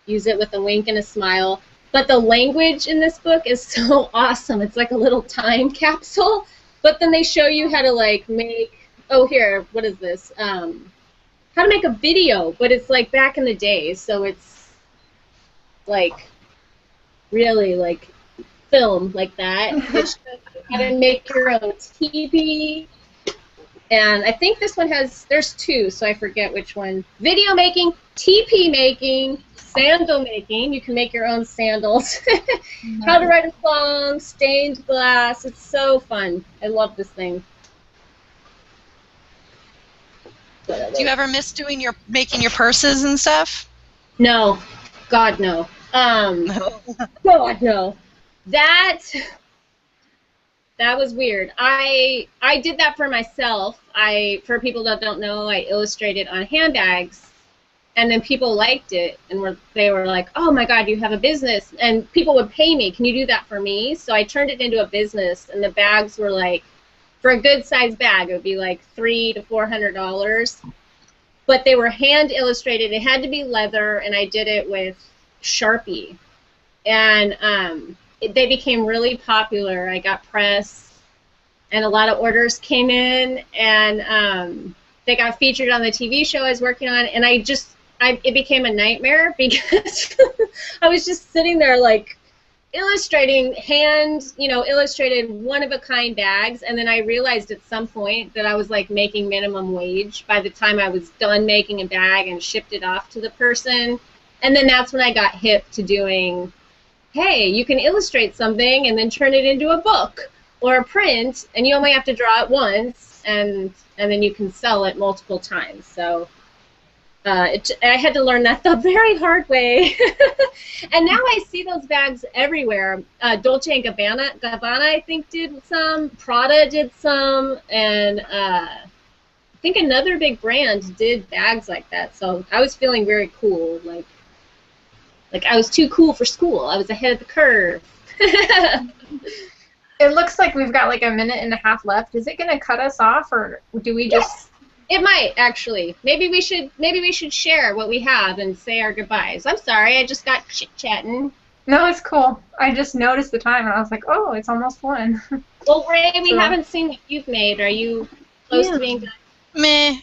[SPEAKER 1] use it with a wink and a smile. But the language in this book is so awesome. It's like a little time capsule. But then they show you how to like make, oh here, what is this? How to make a video, but it's like back in the day, so it's like really like film like that. It shows you how to make your own teepee. And I think this one has, there's 2, so I forget which one. Video making, teepee making, sandal making. You can make your own sandals. How to write a song, stained glass. It's so fun. I love this thing.
[SPEAKER 4] Do you ever miss making your purses and stuff?
[SPEAKER 1] No. God, no. God, no. That was weird. I did that for myself. For people that don't know, I illustrated on handbags, and then people liked it, and they were like, "Oh my God, you have a business!" And people would pay me, "Can you do that for me?" So I turned it into a business, and the bags were like, for a good sized bag, it would be like $300 to $400. But they were hand illustrated. It had to be leather, and I did it with Sharpie, and they became really popular. I got press, and a lot of orders came in, and they got featured on the TV show I was working on, and it became a nightmare because I was just sitting there like illustrating illustrated one-of-a-kind bags, and then I realized at some point that I was like making minimum wage by the time I was done making a bag and shipped it off to the person. And then that's when I got hip to doing, hey, you can illustrate something and then turn it into a book or a print, and you only have to draw it once, and then you can sell it multiple times. So I had to learn that the very hard way. And now I see those bags everywhere. Dolce & Gabbana, I think, did some. Prada did some. And I think another big brand did bags like that. So I was feeling very cool. Like I was too cool for school. I was ahead of the curve.
[SPEAKER 3] It looks like we've got like a minute and a half left. Is it going to cut us off, or do we just...
[SPEAKER 1] Yes. It might, actually. Maybe we should share what we have and say our goodbyes. I'm sorry, I just got chit-chatting.
[SPEAKER 3] No, it's cool. I just noticed the time, and I was like, oh, it's almost 1.
[SPEAKER 1] Well, Ray, we haven't seen what you've made. Are you close to being done?
[SPEAKER 4] Meh.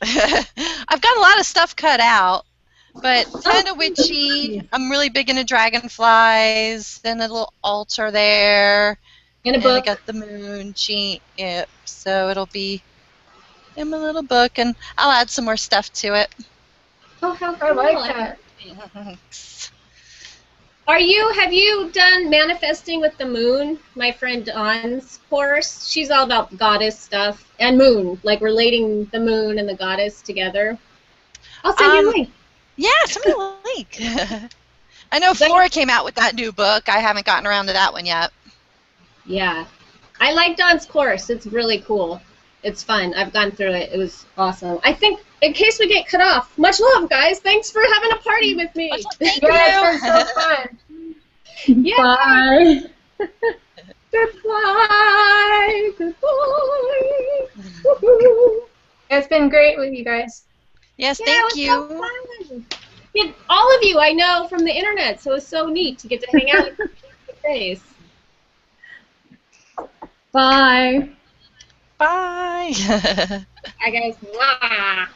[SPEAKER 4] I've got a lot of stuff cut out, but kind of witchy. I'm really big into dragonflies, and a little altar there.
[SPEAKER 1] In a book.
[SPEAKER 4] And I got the moon sheet. Yep. So it'll be in my little book, and I'll add some more stuff to it.
[SPEAKER 1] Oh, how cool.
[SPEAKER 3] I like that.
[SPEAKER 1] Have you done Manifesting with the Moon? My friend Dawn's course. She's all about goddess stuff and moon, like relating the moon and the goddess together. I'll send you a link.
[SPEAKER 4] Yeah, send me a link. I know Flora came out with that new book. I haven't gotten around to that one yet.
[SPEAKER 1] Yeah. I like Dawn's course. It's really cool. It's fun. I've gone through it. It was awesome. I think, in case we get cut off, much love, guys. Thanks for having a party with me.
[SPEAKER 4] Thank
[SPEAKER 3] you.
[SPEAKER 4] It's
[SPEAKER 3] been so fun.
[SPEAKER 1] Yeah.
[SPEAKER 2] Bye.
[SPEAKER 1] Goodbye. Goodbye.
[SPEAKER 3] It's been great with you guys.
[SPEAKER 4] Yes,
[SPEAKER 1] Yeah,
[SPEAKER 4] thank you.
[SPEAKER 1] So fun. Yeah, all of you I know from the internet, so it's so neat to get to hang out with you face.
[SPEAKER 2] Bye.
[SPEAKER 4] Bye.
[SPEAKER 1] Bye, guys. Mwah.